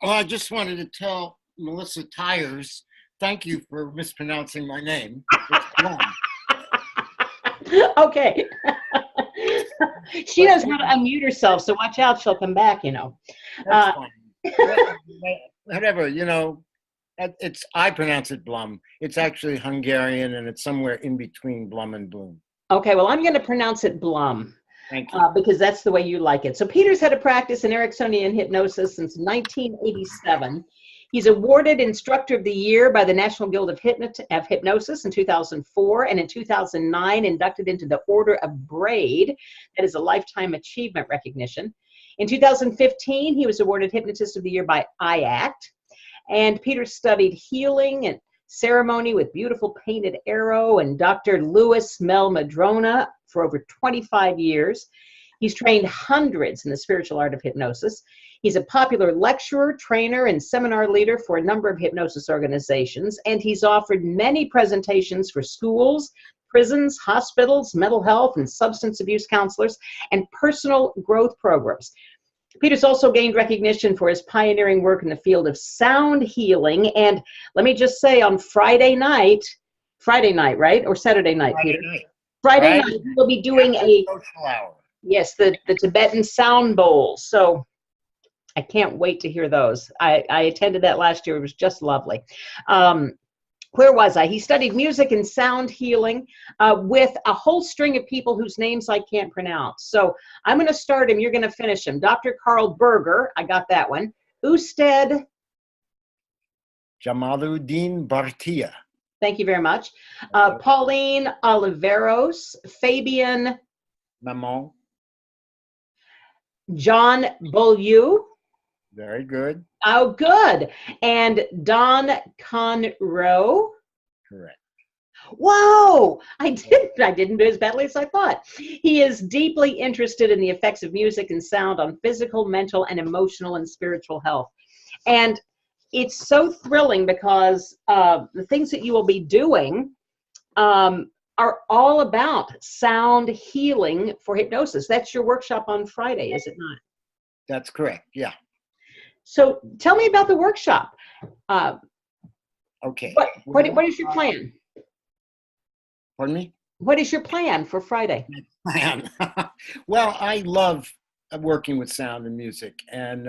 Oh, I just wanted to tell Melissa Tyers, thank you for mispronouncing my name. It's Blum. Okay. She knows how to unmute herself, so watch out, she'll come back, you know. That's fine. Whatever, you know, I pronounce it Blum. It's actually Hungarian, and it's somewhere in between Blum and Bloom. Okay, well, I'm going to pronounce it Blum. Thank you. Because that's the way you like it. So Peter's had a practice in Ericksonian hypnosis since 1987. He's awarded Instructor of the Year by the National Guild of Hypnosis in 2004, and in 2009 inducted into the Order of Braid. That is a lifetime achievement recognition. In 2015, he was awarded Hypnotist of the Year by IACT. And Peter studied healing and ceremony with Beautiful Painted Arrow and Dr. Louis Mel Madrona for over 25 years. He's trained hundreds in the spiritual art of hypnosis. He's a popular lecturer, trainer, and seminar leader for a number of hypnosis organizations, and he's offered many presentations for schools, prisons, hospitals, mental health and substance abuse counselors, and personal growth programs. Peter's also gained recognition for his pioneering work in the field of sound healing. And let me just say, on Friday night, right? Or Saturday night, Peter? Friday night, we'll be doing a social hour. Yes, the Tibetan sound bowls. So I can't wait to hear those. I attended that last year. It was just lovely. Where was I? He studied music and sound healing with a whole string of people whose names I can't pronounce. So I'm going to start him. You're going to finish him. Dr. Carl Berger. I got that one. Usted Jamaluddin Bhartia. Thank you very much. Pauline Oliveros. Fabian Maman. John Beaulieu. Very good. Oh, good. And Don Conroe. Correct. Whoa! I didn't do as badly as I thought. He is deeply interested in the effects of music and sound on physical, mental, and emotional and spiritual health. And it's so thrilling because the things that you will be doing are all about sound healing for hypnosis. That's your workshop on Friday, is it not? That's correct. Yeah. So tell me about the workshop. Okay. What is your plan? Pardon me? What is your plan for Friday? Plan. Well, I love working with sound and music. And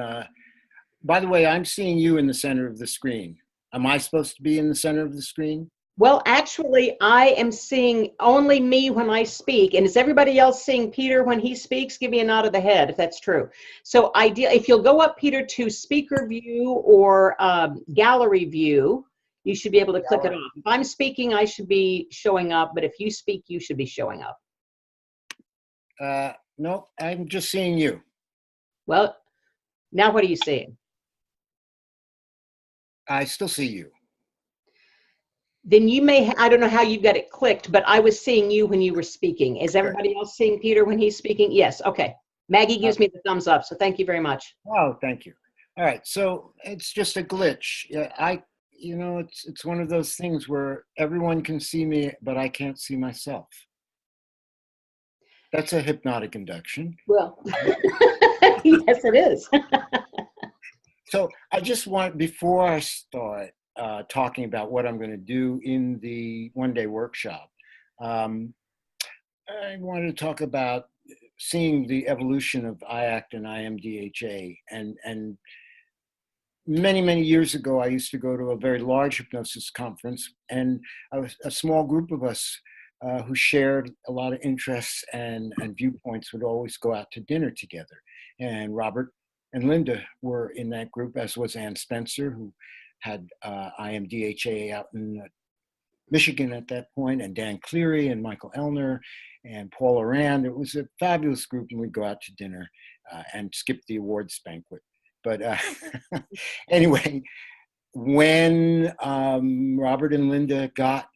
by the way, I'm seeing you in the center of the screen. Am I supposed to be in the center of the screen? Well, actually, I am seeing only me when I speak. And is everybody else seeing Peter when he speaks? Give me a nod of the head if that's true. So if you'll go up, Peter, to speaker view or gallery view, you should be able to click it off. If I'm speaking, I should be showing up. But if you speak, you should be showing up. No, I'm just seeing you. Well, now what are you seeing? I still see you. Then you may, I don't know how you got it clicked, but I was seeing you when you were speaking. Is everybody else seeing Peter when he's speaking? Yes, okay. Maggie gives me the thumbs up, so thank you very much. Oh, thank you. All right, so it's just a glitch. Yeah, it's one of those things where everyone can see me, but I can't see myself. That's a hypnotic induction. Well, yes, it is. So I just want, before I start talking about what I'm going to do in the one-day workshop, I wanted to talk about seeing the evolution of IACT and IMDHA. And many, many years ago, I used to go to a very large hypnosis conference, and a small group of us who shared a lot of interests and viewpoints would always go out to dinner together. And Robert and Linda were in that group, as was Ann Spencer, who had IMDHA out in Michigan at that point, and Dan Cleary and Michael Elner and Paula Rand. It was a fabulous group, and we'd go out to dinner and skip the awards banquet. But anyway, when Robert and Linda got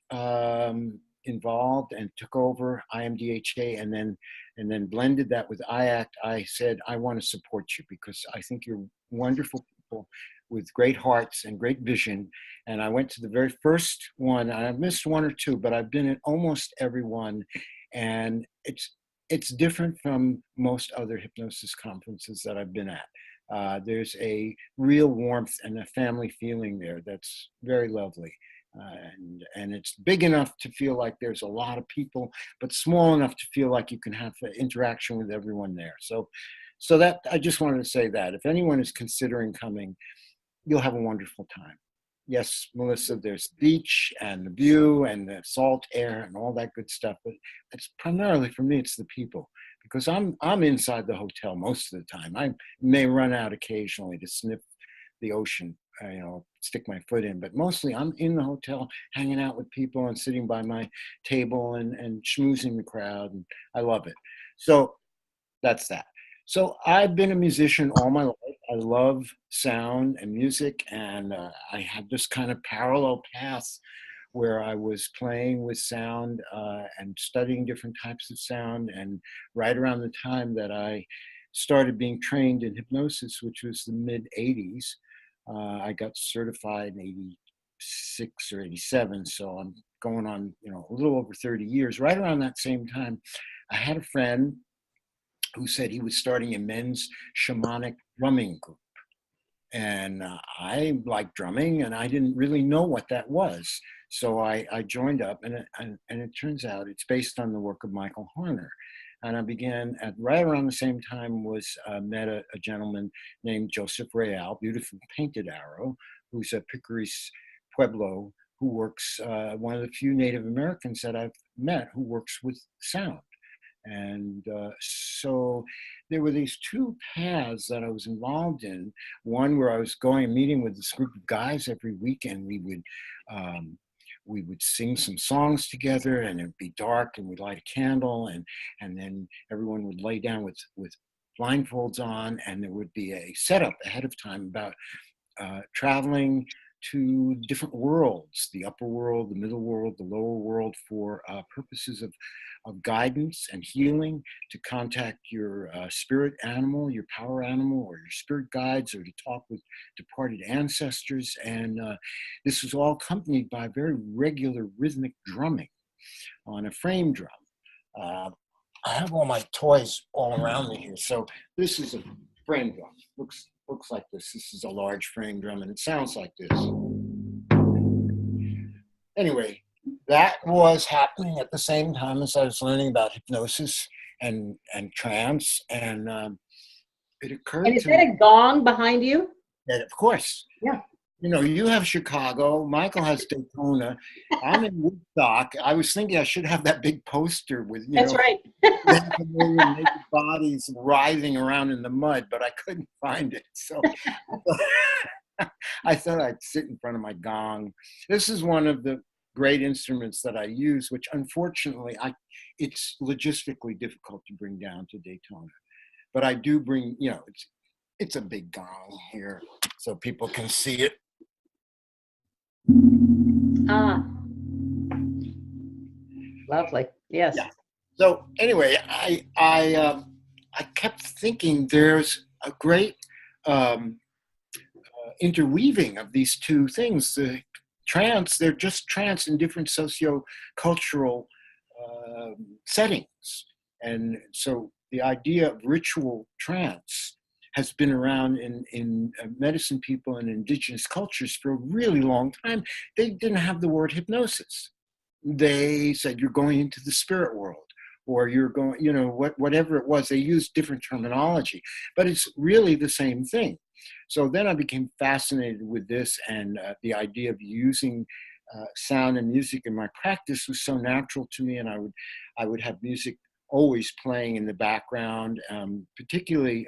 involved and took over IMDHA and then blended that with IACT, I said, I want to support you because I think you're wonderful people with great hearts and great vision. And I went to the very first one. I missed one or two, but I've been at almost every one. And it's different from most other hypnosis conferences that I've been at. There's a real warmth and a family feeling there that's very lovely. And it's big enough to feel like there's a lot of people, but small enough to feel like you can have interaction with everyone there. So that, I just wanted to say that if anyone is considering coming, you'll have a wonderful time. Yes, Melissa, there's the beach and the view and the salt air and all that good stuff, but it's primarily, for me, it's the people, because I'm inside the hotel most of the time. I may run out occasionally to sniff the ocean, stick my foot in, but mostly I'm in the hotel hanging out with people and sitting by my table and schmoozing the crowd, and I love it. So that's that. So I've been a musician all my life. I love sound and music, and I had this kind of parallel path where I was playing with sound and studying different types of sound. And right around the time that I started being trained in hypnosis, which was the mid 80s, I got certified in 86 or 87. So I'm going on, a little over 30 years. Right around that same time, I had a friend who said he was starting a men's shamanic drumming group. And I like drumming, and I didn't really know what that was. So I joined up, and it turns out it's based on the work of Michael Harner. And I began at right around the same time met a gentleman named Joseph Real, beautiful painted arrow, who's a Picaris Pueblo, who works, one of the few Native Americans that I've met who works with sound. And so there were these two paths that I was involved in. One where I was going and meeting with this group of guys every weekend. We would sing some songs together, and it'd be dark, and we'd light a candle, and then everyone would lay down with blindfolds on, and there would be a setup ahead of time about traveling to different worlds, the upper world, the middle world, the lower world, for purposes of guidance and healing, to contact your spirit animal, your power animal, or your spirit guides, or to talk with departed ancestors. And this was all accompanied by very regular rhythmic drumming on a frame drum. I have all my toys all around me here. So this is a frame drum. Looks like this. This is a large frame drum, and it sounds like this. Anyway, that was happening at the same time as I was learning about hypnosis and trance, and it occurred And is to that me a gong behind you? that, of course, Yeah. you know, you have Chicago, Michael has Daytona, I'm in Woodstock. I was thinking I should have that big poster with, you That's know, right. 500,000 naked bodies writhing around in the mud, but I couldn't find it. So I thought I'd sit in front of my gong. This is one of the great instruments that I use, which unfortunately it's logistically difficult to bring down to Daytona. But I do bring, you know, it's a big gong here so people can see it. Ah, lovely. Yes. Yeah. So anyway, I kept thinking there's a great interweaving of these two things. The trance, they're just trance in different socio-cultural settings. And so the idea of ritual trance has been around in medicine people and indigenous cultures for a really long time. They didn't have the word hypnosis. They said you're going into the spirit world, or you're going, you know, whatever it was. They used different terminology, but it's really the same thing. So then I became fascinated with this, and the idea of using sound and music in my practice was so natural to me, and I would have music always playing in the background, particularly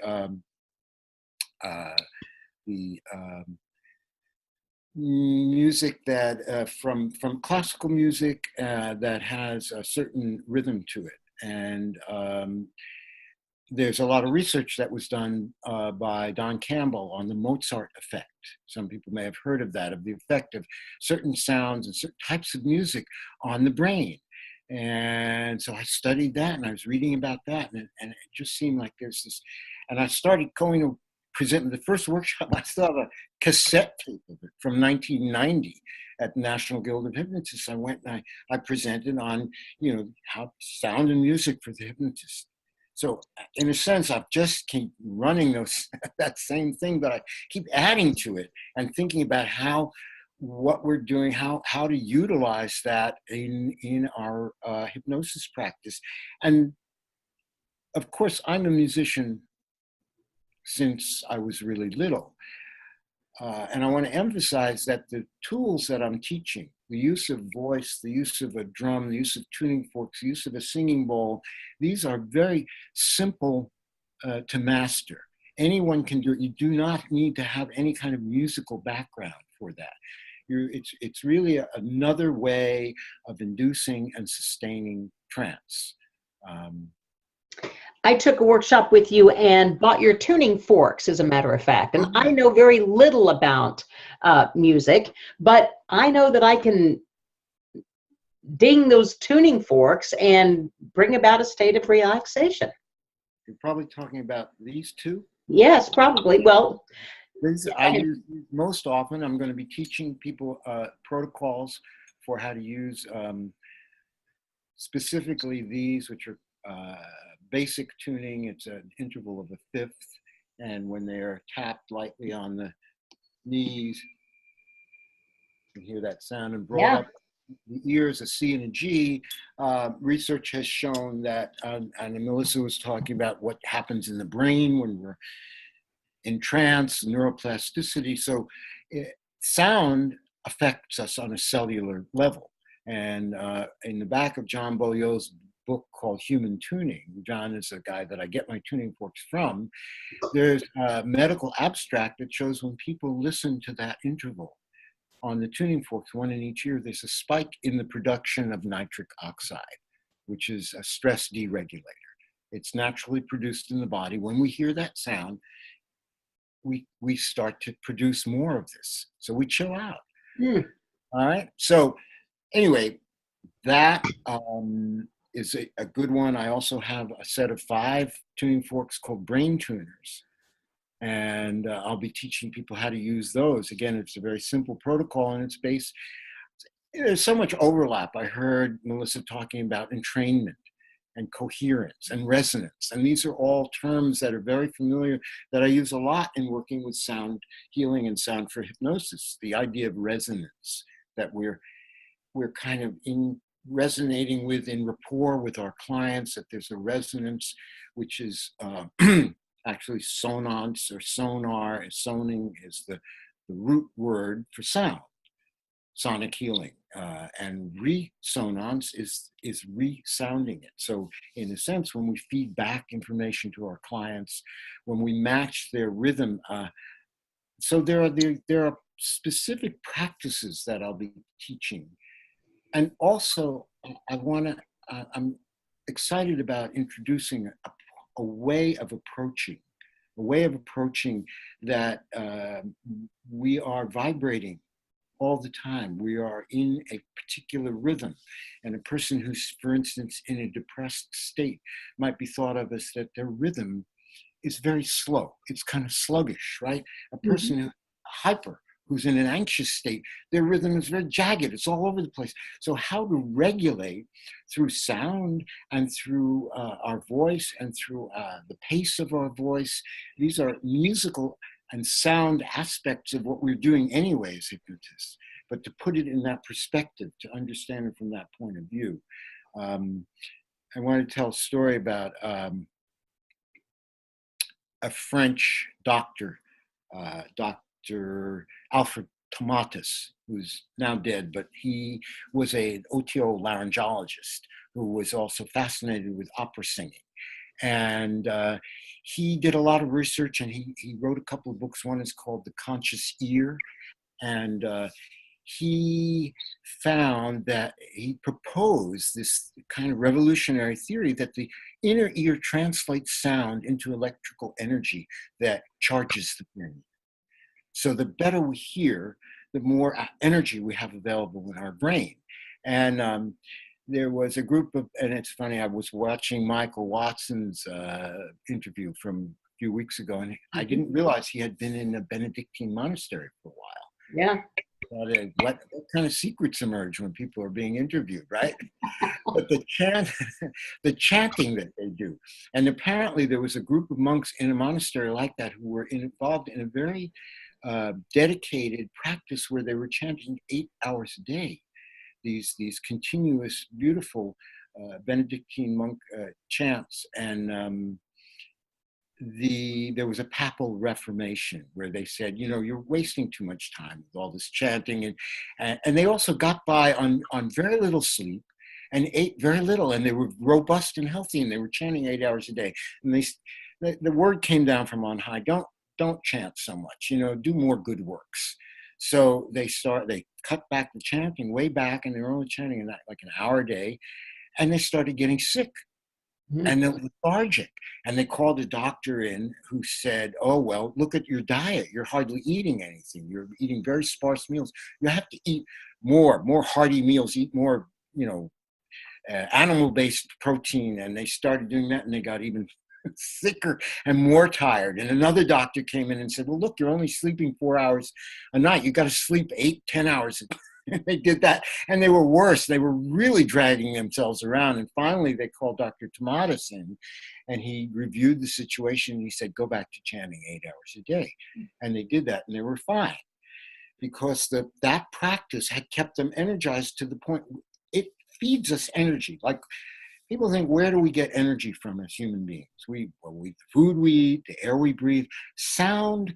the music that from classical music that has a certain rhythm to it. And there's a lot of research that was done by Don Campbell on the Mozart effect. Some people may have heard of that, of the effect of certain sounds and certain types of music on the brain. And so I studied that, and I was reading about that, and it just seemed like there's this, and I started going to present the first workshop. I still have a cassette tape of it from 1990 at the National Guild of Hypnotists. I went and I presented on, you know, how sound and music for the hypnotist. So in a sense, I've just keep running that same thing, but I keep adding to it and thinking about what we're doing, how to utilize that in our hypnosis practice. And of course, I'm a musician since I was really little. And I want to emphasize that the tools that I'm teaching, the use of voice, the use of a drum, the use of tuning forks, the use of a singing bowl, these are very simple to master. Anyone can do it. You do not need to have any kind of musical background for that. It's really another way of inducing and sustaining trance. I took a workshop with you and bought your tuning forks, as a matter of fact. And I know very little about music, but I know that I can ding those tuning forks and bring about a state of relaxation. You're probably talking about these two? Yes, probably. Well, I use these most often. I'm going to be teaching people protocols for how to use specifically these, which are basic tuning. It's an interval of a fifth, and when they're tapped lightly on the knees, you can hear that sound, and brought up the ears, a C and a G. Research has shown that, and Melissa was talking about what happens in the brain when we're in trance, neuroplasticity. So sound affects us on a cellular level. And in the back of John Beaulieu's book called Human Tuning, John is a guy that I get my tuning forks from, there's a medical abstract that shows when people listen to that interval on the tuning forks, one in each ear, there's a spike in the production of nitric oxide, which is a stress deregulator. It's naturally produced in the body. When we hear that sound, we start to produce more of this. So we chill out. Hmm. All right. So anyway, that is a good one. I also have a set of 5 tuning forks called Brain Tuners. And I'll be teaching people how to use those. Again, it's a very simple protocol, and it's based, there's so much overlap. I heard Melissa talking about entrainment and coherence and resonance. And these are all terms that are very familiar, that I use a lot in working with sound healing and sound for hypnosis. The idea of resonance, that we're kind of in resonating with, in rapport with our clients, that there's a resonance, which is actually sonance or sonar. Soning is the root word for sound, sonic healing. And resonance is resounding it. So in a sense, when we feed back information to our clients, when we match their rhythm, so there are specific practices that I'll be teaching. And also, I'm excited about introducing a way of approaching that we are vibrating all the time. We are in a particular rhythm. And a person who's, for instance, in a depressed state might be thought of as that their rhythm is very slow. It's kind of sluggish, right? A person who's hyper, who's in an anxious state, their rhythm is very jagged. It's all over the place. So how to regulate through sound and through our voice and through the pace of our voice. These are musical and sound aspects of what we're doing anyway as hypnotists, but to put it in that perspective, to understand it from that point of view. I want to tell a story about a French doctor, Dr. Alfred Tomatis, who's now dead, but he was an otolaryngologist who was also fascinated with opera singing. And he did a lot of research, and he wrote a couple of books. One is called The Conscious Ear. And he found that he proposed this kind of revolutionary theory that the inner ear translates sound into electrical energy that charges the brain. So the better we hear, the more energy we have available in our brain. And there was a group of, and it's funny, I was watching Michael Watson's interview from a few weeks ago, and I didn't realize he had been in a Benedictine monastery for a while. Yeah. What kind of secrets emerge when people are being interviewed, right? But the chanting that they do. And apparently there was a group of monks in a monastery like that who were involved in a very dedicated practice where they were chanting 8 hours a day. These continuous, beautiful Benedictine monk chants. And there was a papal reformation where they said, you know, you're wasting too much time with all this chanting. And they also got by on very little sleep and ate very little, and they were robust and healthy, and they were chanting 8 hours a day. And the word came down from on high, don't chant so much, you know, do more good works. So they cut back the chanting way back, and they were only chanting like an hour a day, and they started getting sick. And they're lethargic. And they called a doctor in who said, oh, well, look at your diet. You're hardly eating anything. You're eating very sparse meals. You have to eat more hearty meals, eat more, you know, animal-based protein. And they started doing that, and they got even sicker and more tired. And another doctor came in and said, well, look, you're only sleeping 4 hours a night. You got to sleep 8-10 hours a day. They did that, and they were worse. They were really dragging themselves around. And finally, they called Dr. Tomatis in, and he reviewed the situation. And he said, go back to chanting 8 hours a day. And they did that, and they were fine, because that practice had kept them energized to the point it feeds us energy. Like, people think, where do we get energy from as human beings? The food we eat, the air we breathe. Sound,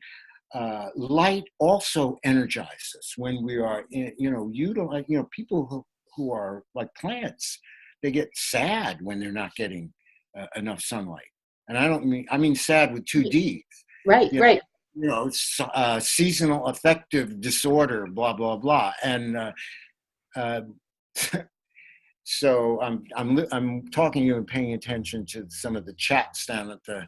light also energizes us when we are, people who are like plants, they get sad when they're not getting enough sunlight. And I mean sad with 2 Ds. Right, right. You know, seasonal affective disorder, blah, blah, blah. And so I'm talking to you and paying attention to some of the chats down at the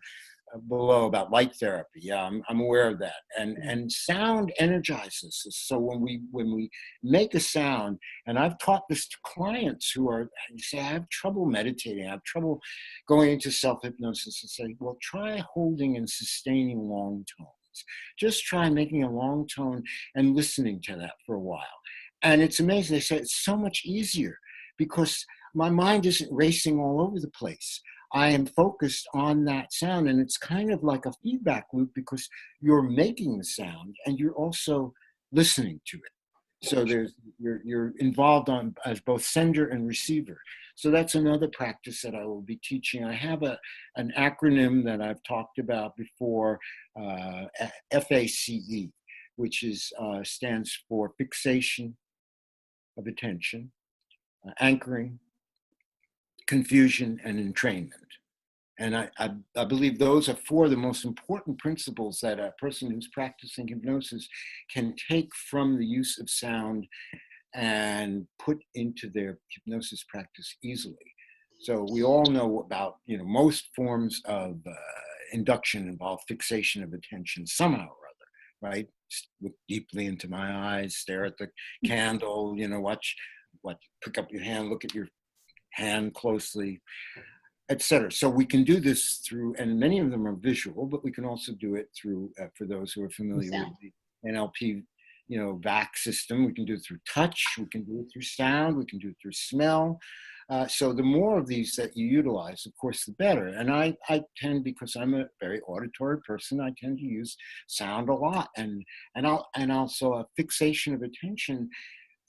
below about light therapy. Yeah, I'm aware of that. And sound energizes us. So when we make a sound, and I've taught this to clients who say, I have trouble meditating, I have trouble going into self-hypnosis, and say, well, try holding and sustaining long tones. Just try making a long tone and listening to that for a while. And it's amazing. They say it's so much easier because my mind isn't racing all over the place. I am focused on that sound, and it's kind of like a feedback loop because you're making the sound and you're also listening to it. So you're involved as both sender and receiver. So that's another practice that I will be teaching. I have an acronym that I've talked about before, FACE, which stands for fixation of attention, anchoring, confusion, and entrainment. And I believe those are four of the most important principles that a person who's practicing hypnosis can take from the use of sound and put into their hypnosis practice easily. So we all know about, most forms of induction involve fixation of attention somehow or other, right? Look deeply into my eyes, stare at the candle, watch, pick up your hand, look at your hand closely, etc. So we can do this through, and many of them are visual, but we can also do it through, for those who are familiar with the NLP, VAC system. We can do it through touch, we can do it through sound, we can do it through smell. So the more of these that you utilize, of course, the better. And I tend, because I'm a very auditory person, I tend to use sound a lot, and also a fixation of attention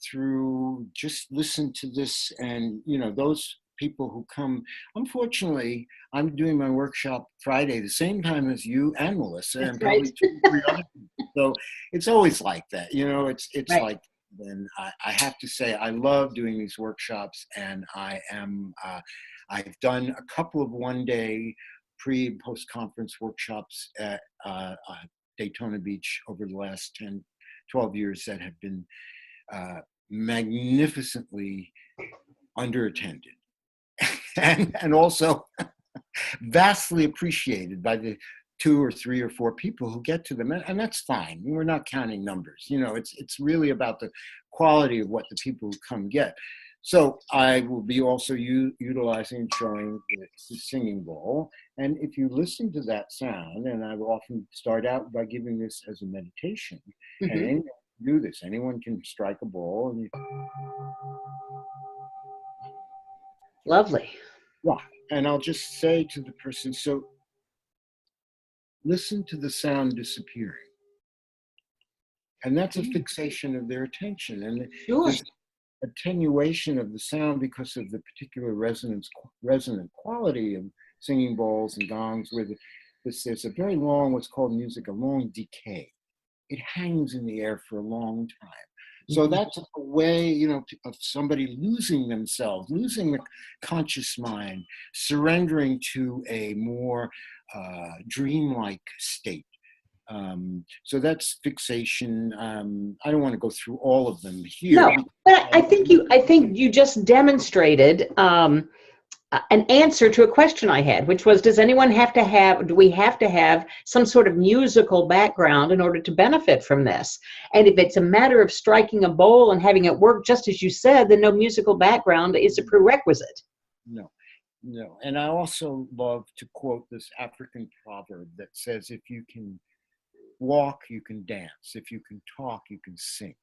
through just listen to this. And those people who come, unfortunately, I'm doing my workshop Friday the same time as you and Melissa, and probably 2 or 3 other people. So it's always like that, it's right. Like, then I have to say I love doing these workshops, and I've done a couple of one-day pre and post-conference workshops at Daytona Beach over the last 12 years that have been magnificently underattended and also vastly appreciated by the 2 or 3 or 4 people who get to them, and that's fine. We're not counting numbers. It's really about the quality of what the people who come get. So I will be also utilizing and showing the singing bowl. And if you listen to that sound, and I will often start out by giving this as a meditation, and anyone can do this. Anyone can strike a bowl. And Lovely. Yeah, and I'll just say to the person, so listen to the sound disappearing. And that's a fixation of their attention. And there's attenuation of the sound because of the particular resonant quality of singing bowls and gongs, where there's a very long, what's called in music, a long decay. It hangs in the air for a long time. So that's a way, of somebody losing themselves, losing the conscious mind, surrendering to a more dreamlike state. So that's fixation. I don't want to go through all of them here. No, but I think you just demonstrated an answer to a question I had, which was, do we have to have some sort of musical background in order to benefit from this? And if it's a matter of striking a bowl and having it work just as you said, then no musical background is a prerequisite. No. And I also love to quote this African proverb that says, if you can walk, you can dance. If you can talk, you can sing.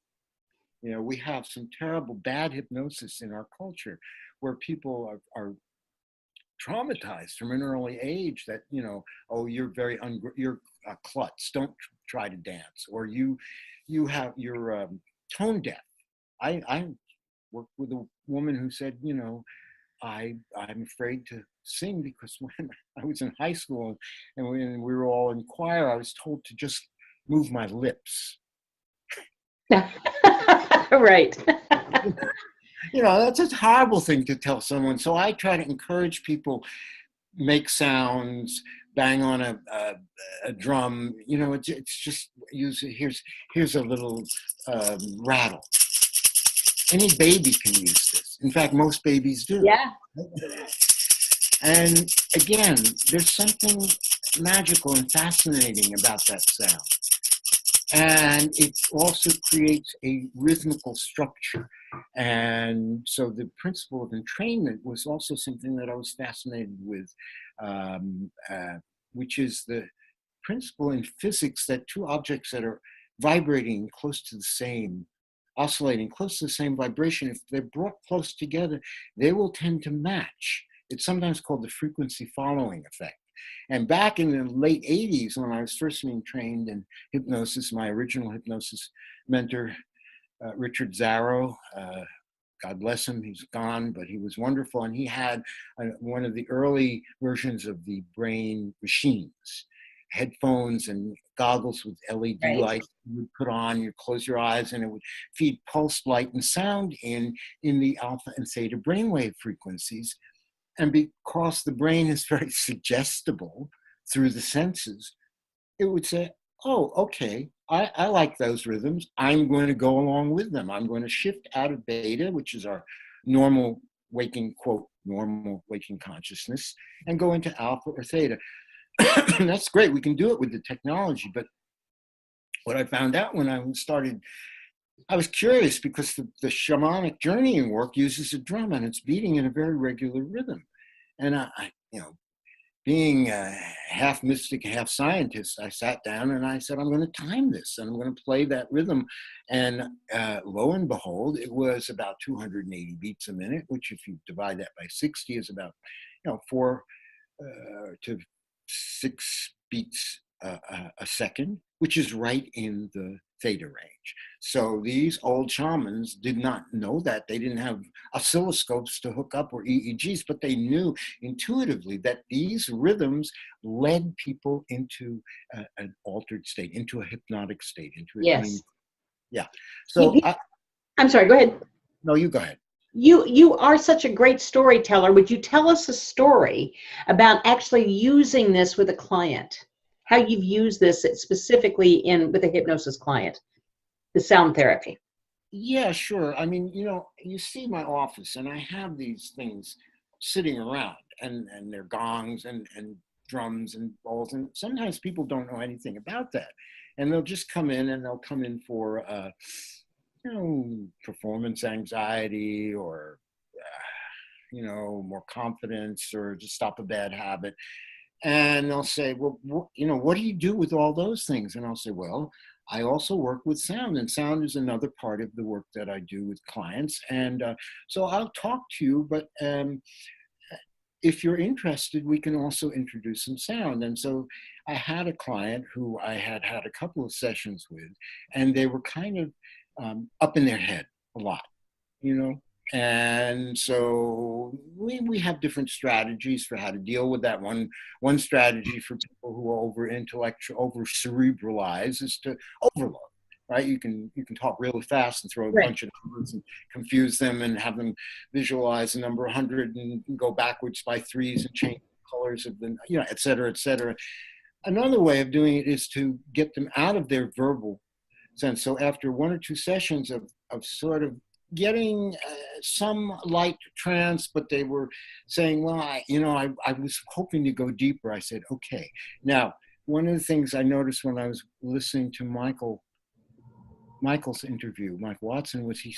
We have some terrible bad hypnosis in our culture where people are traumatized from an early age that, oh, you're you're a klutz, don't try to dance, or you're tone deaf. I worked with a woman who said, I'm afraid to sing because when I was in high school and when we were all in choir, I was told to just move my lips. Right. That's a horrible thing to tell someone. So I try to encourage people, make sounds, bang on a drum. It's just here's a little rattle. Any baby can use this. In fact, most babies do. Yeah. And again, there's something magical and fascinating about that sound. And it also creates a rhythmical structure. And so the principle of entrainment was also something that I was fascinated with, which is the principle in physics that two objects that are vibrating close to the same, oscillating close to the same vibration, if they're brought close together, they will tend to match. It's sometimes called the frequency following effect. And back in the late 80s, when I was first being trained in hypnosis, my original hypnosis mentor, Richard Zarrow, God bless him, he's gone, but he was wonderful. And he had one of the early versions of the brain machines, headphones and goggles with LED lights you would put on, you close your eyes, and it would feed pulse, light, and sound in the alpha and theta brainwave frequencies. And because the brain is very suggestible through the senses, it would say, oh, okay, I like those rhythms. I'm going to go along with them. I'm going to shift out of beta, which is our normal waking, quote, normal waking consciousness, and go into alpha or theta. That's great. We can do it with the technology. But what I found out when I started, I was curious because the shamanic journeying work uses a drum and it's beating in a very regular rhythm. And I being half mystic, half scientist, I sat down and I said, I'm going to time this and I'm going to play that rhythm. And lo and behold, it was about 280 beats a minute, which if you divide that by 60 is about, 4 to 6 beats a second, which is right in the theta range. So these old shamans did not know that. They didn't have oscilloscopes to hook up or EEGs, but they knew intuitively that these rhythms led people into an altered state, into a hypnotic state, into a dream. Yeah. So I'm sorry, go ahead. No, you go ahead. You are such a great storyteller. Would you tell us a story about actually using this with a client? How you've used this specifically with a hypnosis client, the sound therapy? Yeah, sure. I mean, you see my office and I have these things sitting around and they're gongs and drums and bowls. And sometimes people don't know anything about that. And they'll just come in and they'll come in for, performance anxiety or, more confidence or just stop a bad habit. And they'll say, well, what do you do with all those things? And I'll say, well, I also work with sound, and sound is another part of the work that I do with clients. And so I'll talk to you, but if you're interested, we can also introduce some sound. And so I had a client who I had a couple of sessions with, and they were kind of up in their head a lot, And so we have different strategies for how to deal with that. One strategy for people who are over intellectual, over cerebralized is to overload, right? You can talk really fast and throw a bunch of numbers and confuse them and have them visualize the number 100 and go backwards by threes and change the colors of them, et cetera, et cetera. Another way of doing it is to get them out of their verbal sense. So after 1 or 2 sessions of sort of getting some light trance, but they were saying, well, I was hoping to go deeper. I said, okay. Now, one of the things I noticed when I was listening to Michael's interview, Mike Watson, was he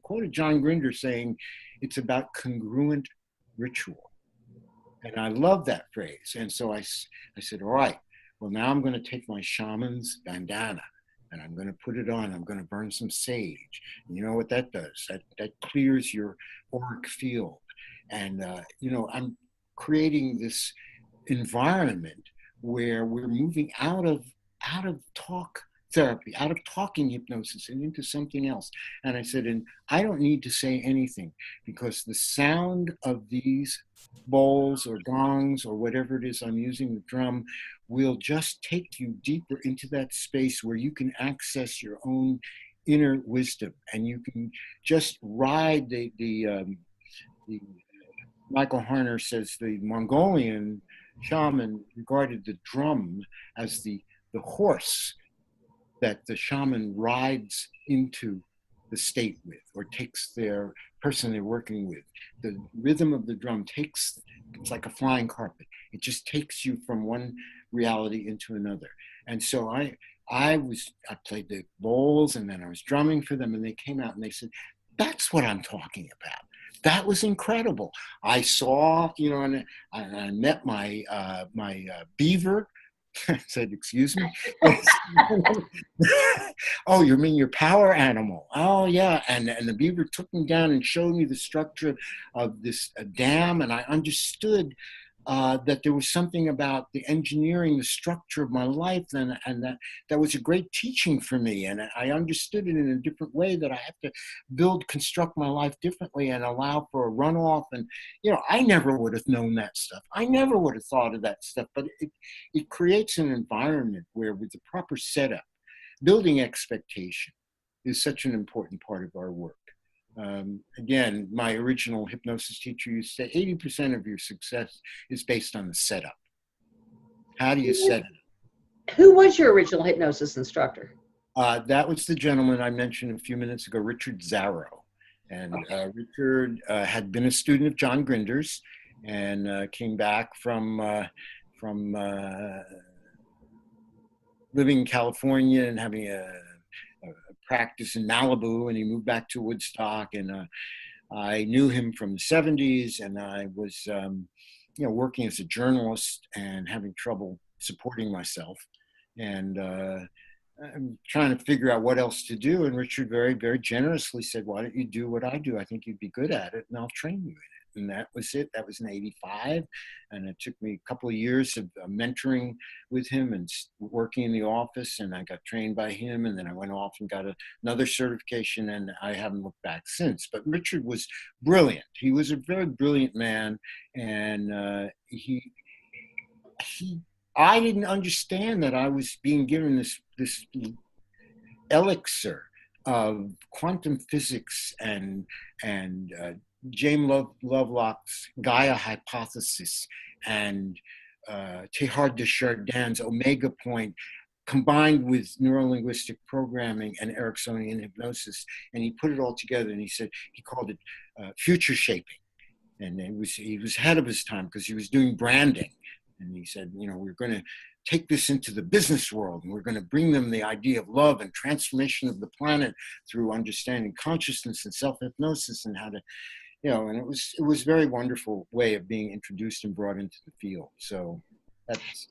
quoted John Grinder saying, it's about congruent ritual. And I love that phrase. And so I said, all right, well, now I'm going to take my shaman's bandana and I'm going to put it on. I'm going to burn some sage. And you know what that does? That clears your auric field. And, I'm creating this environment where we're moving out of talk therapy, out of talking hypnosis and into something else. And I said, and I don't need to say anything because the sound of these bowls or gongs or whatever it is I'm using, the drum, will just take you deeper into that space where you can access your own inner wisdom and you can just ride the Michael Harner says the Mongolian shaman regarded the drum as the horse that the shaman rides into the state with or takes their person they're working with. The rhythm of the drum it's like a flying carpet. It just takes you from one reality into another. And so I played the bowls, and then I was drumming for them, and they came out and they said, "That's what I'm talking about. That was incredible." I saw, and I met my beaver. I said, "Excuse me." "Oh, you mean your power animal?" "Oh, yeah." And the beaver took me down and showed me the structure of this dam, and I understood that there was something about the engineering, the structure of my life, and that was a great teaching for me. And I understood it in a different way, that I have to construct my life differently and allow for a runoff. And, I never would have known that stuff. I never would have thought of that stuff, but it creates an environment where, with the proper setup, building expectation is such an important part of our work. Again, my original hypnosis teacher used to say 80% of your success is based on the setup. How do you set it up? Who was your original hypnosis instructor? That was the gentleman I mentioned a few minutes ago, Richard Zarrow. And Richard had been a student of John Grinder's, and came back from living in California and having a practice in Malibu, and he moved back to Woodstock. And I knew him from the 70s, and I was working as a journalist and having trouble supporting myself, and I'm trying to figure out what else to do. And Richard very, very generously said, "Why don't you do what I do? I think you'd be good at it, and I'll train you in it." And that was it. That was in '85. And it took me a couple of years of mentoring with him and working in the office. And I got trained by him. And then I went off and got another certification. And I haven't looked back since. But Richard was brilliant. He was a very brilliant man. And I didn't understand that I was being given this elixir of quantum physics and James Lovelock's Gaia hypothesis and Teilhard de Chardin's Omega Point, combined with neurolinguistic programming and Ericksonian hypnosis. And he put it all together, and he called it future shaping. And he was ahead of his time, because he was doing branding. And he said, we're going to take this into the business world, and we're going to bring them the idea of love and transformation of the planet through understanding consciousness and self-hypnosis, and how to, and it was a very wonderful way of being introduced and brought into the field. So that's,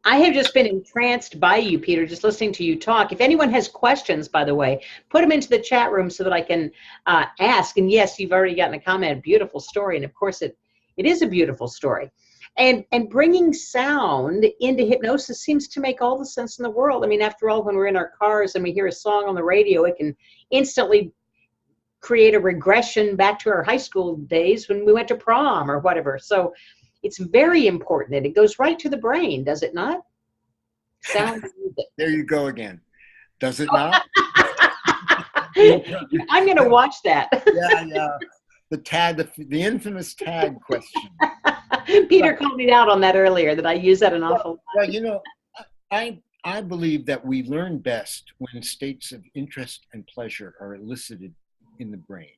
I have just been entranced by you, Peter, just listening to you talk. If anyone has questions, by the way, put them into the chat room so that I can ask. And yes, you've already gotten a comment, beautiful story. And of course it is a beautiful story. And bringing sound into hypnosis seems to make all the sense in the world. I mean, after all, when we're in our cars and we hear a song on the radio, it can instantly create a regression back to our high school days when we went to prom or whatever. So it's very important that it goes right to the brain, does it not? Sound music. There you go again. Does it not? I'm going to watch that. Yeah. The infamous tag question. Peter called me out on that earlier, that I use that an awful lot. Well, I believe that we learn best when states of interest and pleasure are elicited in the brain.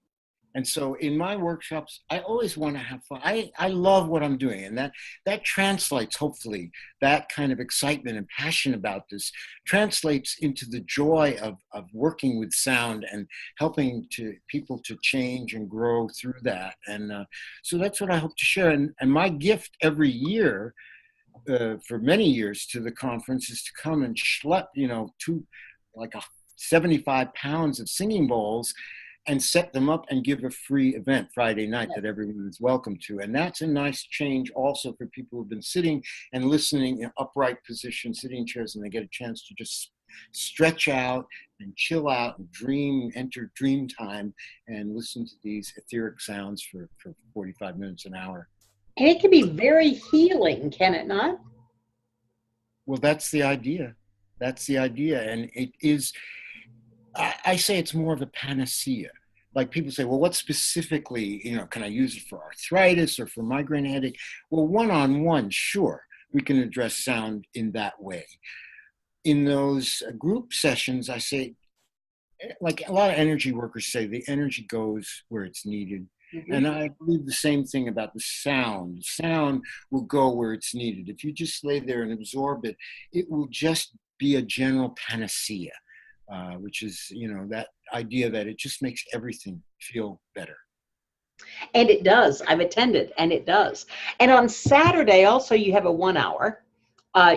And so in my workshops, I always want to have fun. I love what I'm doing, and that translates, hopefully, that kind of excitement and passion about this translates into the joy of working with sound and helping people to change and grow through that. And so that's what I hope to share. And my gift every year, for many years, to the conference is to come and schlep, 75 pounds of singing bowls and set them up and give a free event Friday night that everyone is welcome to. And that's a nice change also for people who've been sitting and listening in upright position, sitting chairs, and they get a chance to just stretch out and chill out and dream, enter dream time, and listen to these etheric sounds for 45 minutes, an hour. And it can be very healing, can it not? Well, that's the idea. That's the idea. And it is, I say it's more of a panacea. Like people say, well, what specifically, can I use it for arthritis or for migraine headache? Well, one-on-one, sure, we can address sound in that way. In those group sessions, I say, like a lot of energy workers say, the energy goes where it's needed. And I believe the same thing about the sound. Sound will go where it's needed. If you just lay there and absorb it, it will just be a general panacea, which is, that idea that it just makes everything feel better. And it does. I've attended, and it does. And on Saturday, also, you have a 1 hour,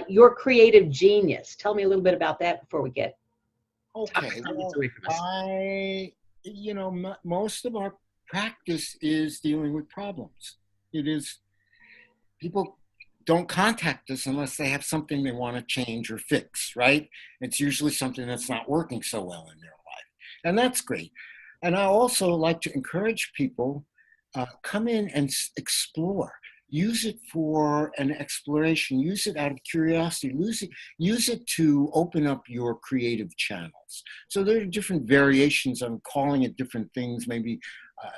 Your Creative Genius. Tell me a little bit about that before we get Okay, well, away from us. most of our practice is dealing with problems. It is, people don't contact us unless they have something they want to change or fix, right? It's usually something that's not working so well in their life. And that's great. And I also like to encourage people, come in and explore. Use it for an exploration. Use it out of curiosity. Use it to open up your creative channels. So there are different variations. I'm calling it different things. Maybe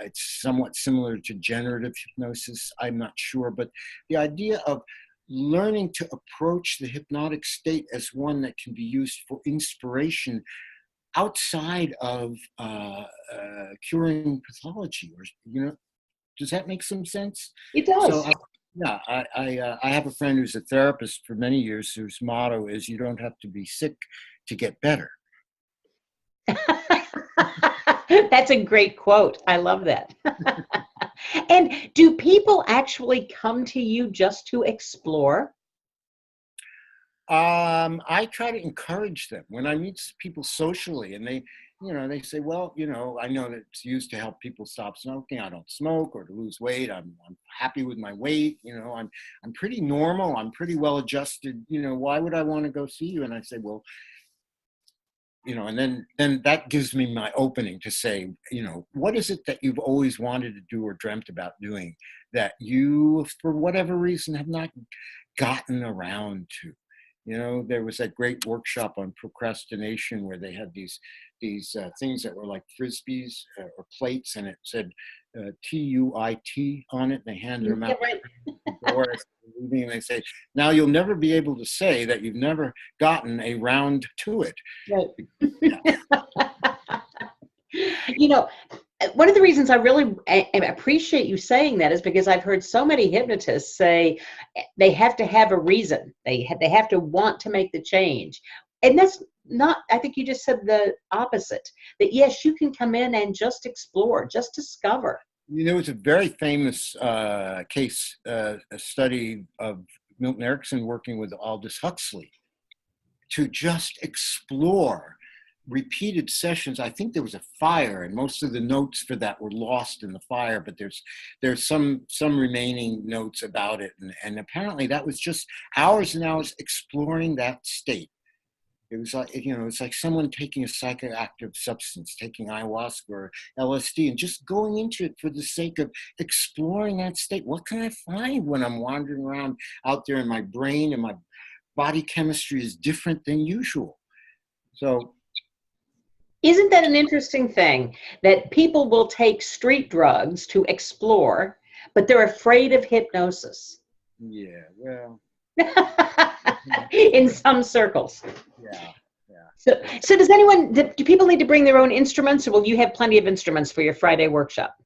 it's somewhat similar to generative hypnosis. I'm not sure. But the idea of learning to approach the hypnotic state as one that can be used for inspiration outside of curing pathology, or does that make some sense? It does. So I have a friend who's a therapist for many years whose motto is, you don't have to be sick to get better. That's a great quote. I love that. And do people actually come to you just to explore? I try to encourage them when I meet people socially, and they say, well, I know that it's used to help people stop smoking. I don't smoke, or to lose weight. I'm happy with my weight. I'm pretty normal. I'm pretty well adjusted. Why would I want to go see you? And I say, well, and then that gives me my opening to say, what is it that you've always wanted to do or dreamt about doing that you, for whatever reason, have not gotten around to? There was that great workshop on procrastination where they had these things that were like frisbees or plates, and it said TUIT on it. And they handed them out the door, and they say, now you'll never be able to say that you've never gotten a round to it. Right. One of the reasons I really appreciate you saying that is because I've heard so many hypnotists say they have to have a reason. They have to want to make the change. And that's not, I think you just said the opposite, that yes, you can come in and just explore, just discover. It's a very famous case, a study of Milton Erickson working with Aldous Huxley to just explore repeated sessions. I think there was a fire, and most of the notes for that were lost in the fire, but there's some remaining notes about it, and apparently that was just hours and hours exploring that state. It was like, it's like someone taking a psychoactive substance, taking ayahuasca or LSD, and just going into it for the sake of exploring that state. What can I find when I'm wandering around out there and my brain and my body chemistry is different than usual? So, isn't that an interesting thing, that people will take street drugs to explore, but they're afraid of hypnosis? Yeah, well. In some circles. Yeah. So do people need to bring their own instruments, or will you have plenty of instruments for your Friday workshop?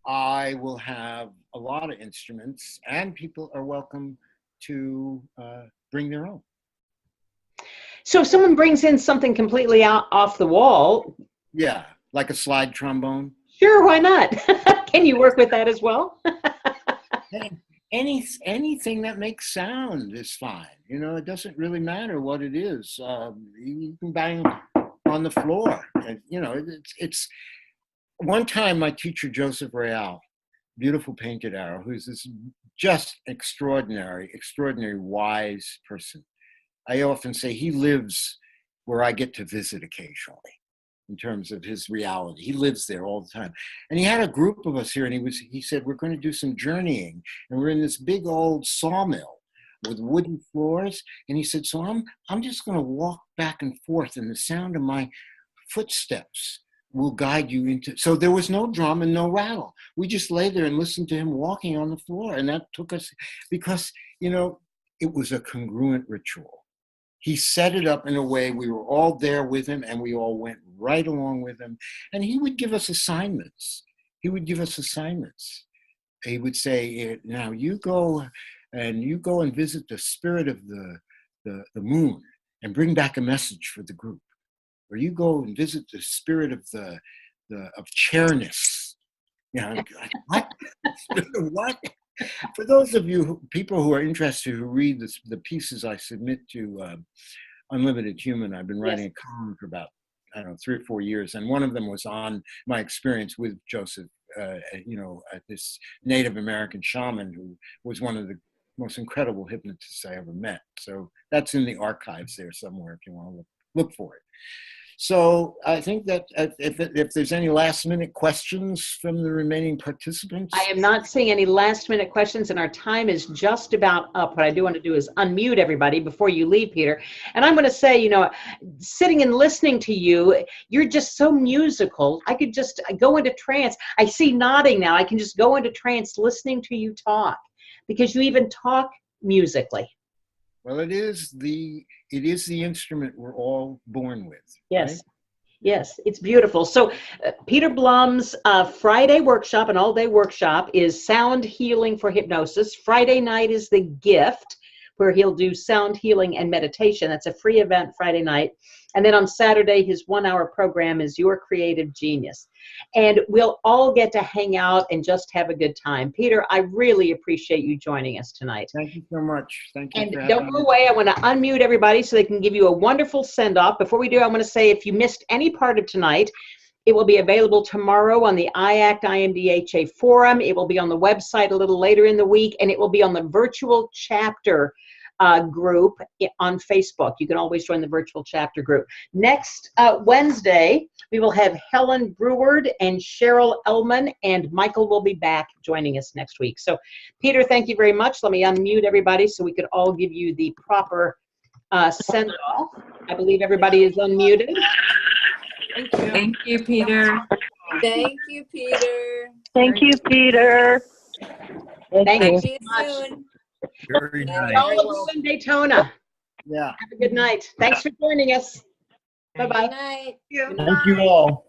I will have a lot of instruments, and people are welcome to bring their own. So if someone brings in something completely off the wall. Yeah, like a slide trombone. Sure, why not? Can you work with that as well? Anything that makes sound is fine. It doesn't really matter what it is. You can bang on the floor. And, it's one time my teacher, Joseph Real, beautiful painted arrow, who's this just extraordinary wise person. I often say he lives where I get to visit occasionally in terms of his reality. He lives there all the time. And he had a group of us here, and he said, we're going to do some journeying. And we're in this big old sawmill with wooden floors. And he said, so I'm just going to walk back and forth, and the sound of my footsteps will guide you into. So there was no drum and no rattle. We just lay there and listened to him walking on the floor. And that took us, because, it was a congruent ritual. He set it up in a way we were all there with him, and we all went right along with him. And he would give us assignments. he would give us assignments. He would say, now you go and visit the spirit of the moon and bring back a message for the group. Or you go and visit the spirit of of chairness. You know, like, what? What? For those of you, people who are interested, who read the pieces I submit to Unlimited Human, I've been writing a column for about, I don't know, 3 or 4 years. And one of them was on my experience with Joseph, this Native American shaman who was one of the most incredible hypnotists I ever met. So that's in the archives there somewhere if you want to look for it. So I think that if there's any last minute questions from the remaining participants. I am not seeing any last minute questions, and our time is just about up. What I do want to do is unmute everybody before you leave, Peter. And I'm going to say, you know, sitting and listening to you, you're just so musical. I could just go into trance. I see nodding now. I can just go into trance listening to you talk, because you even talk musically. Well, it is the instrument we're all born with. Yes. Right? Yes, it's beautiful. So Peter Blum's Friday workshop, an all-day workshop, is Sound Healing for Hypnosis. Friday night is The Gift, where he'll do sound healing and meditation. That's a free event Friday night. And then on Saturday, his 1-hour program is Your Creative Genius. And we'll all get to hang out and just have a good time. Peter, I really appreciate you joining us tonight. Thank you so much. Thank you. And for don't having go me. away. I want to unmute everybody so they can give you a wonderful send-off. Before we do, I want to say if you missed any part of tonight, it will be available tomorrow on the IACT IMDHA forum. It will be on the website a little later in the week, and it will be on the virtual chapter group on Facebook. You can always join the virtual chapter group. Next Wednesday, we will have Helen Breward and Cheryl Ellman, and Michael will be back joining us next week. So, Peter, thank you very much. Let me unmute everybody so we could all give you the proper send-off. I believe everybody is unmuted. Thank you. Thank you, Peter. Thank you, Peter. Thank you, Peter. Thank you See you much. soon. Very Bye. nice. All of you in Daytona. Yeah. Have a good night. Thanks for joining us. Bye-bye. Good night. Thank you all.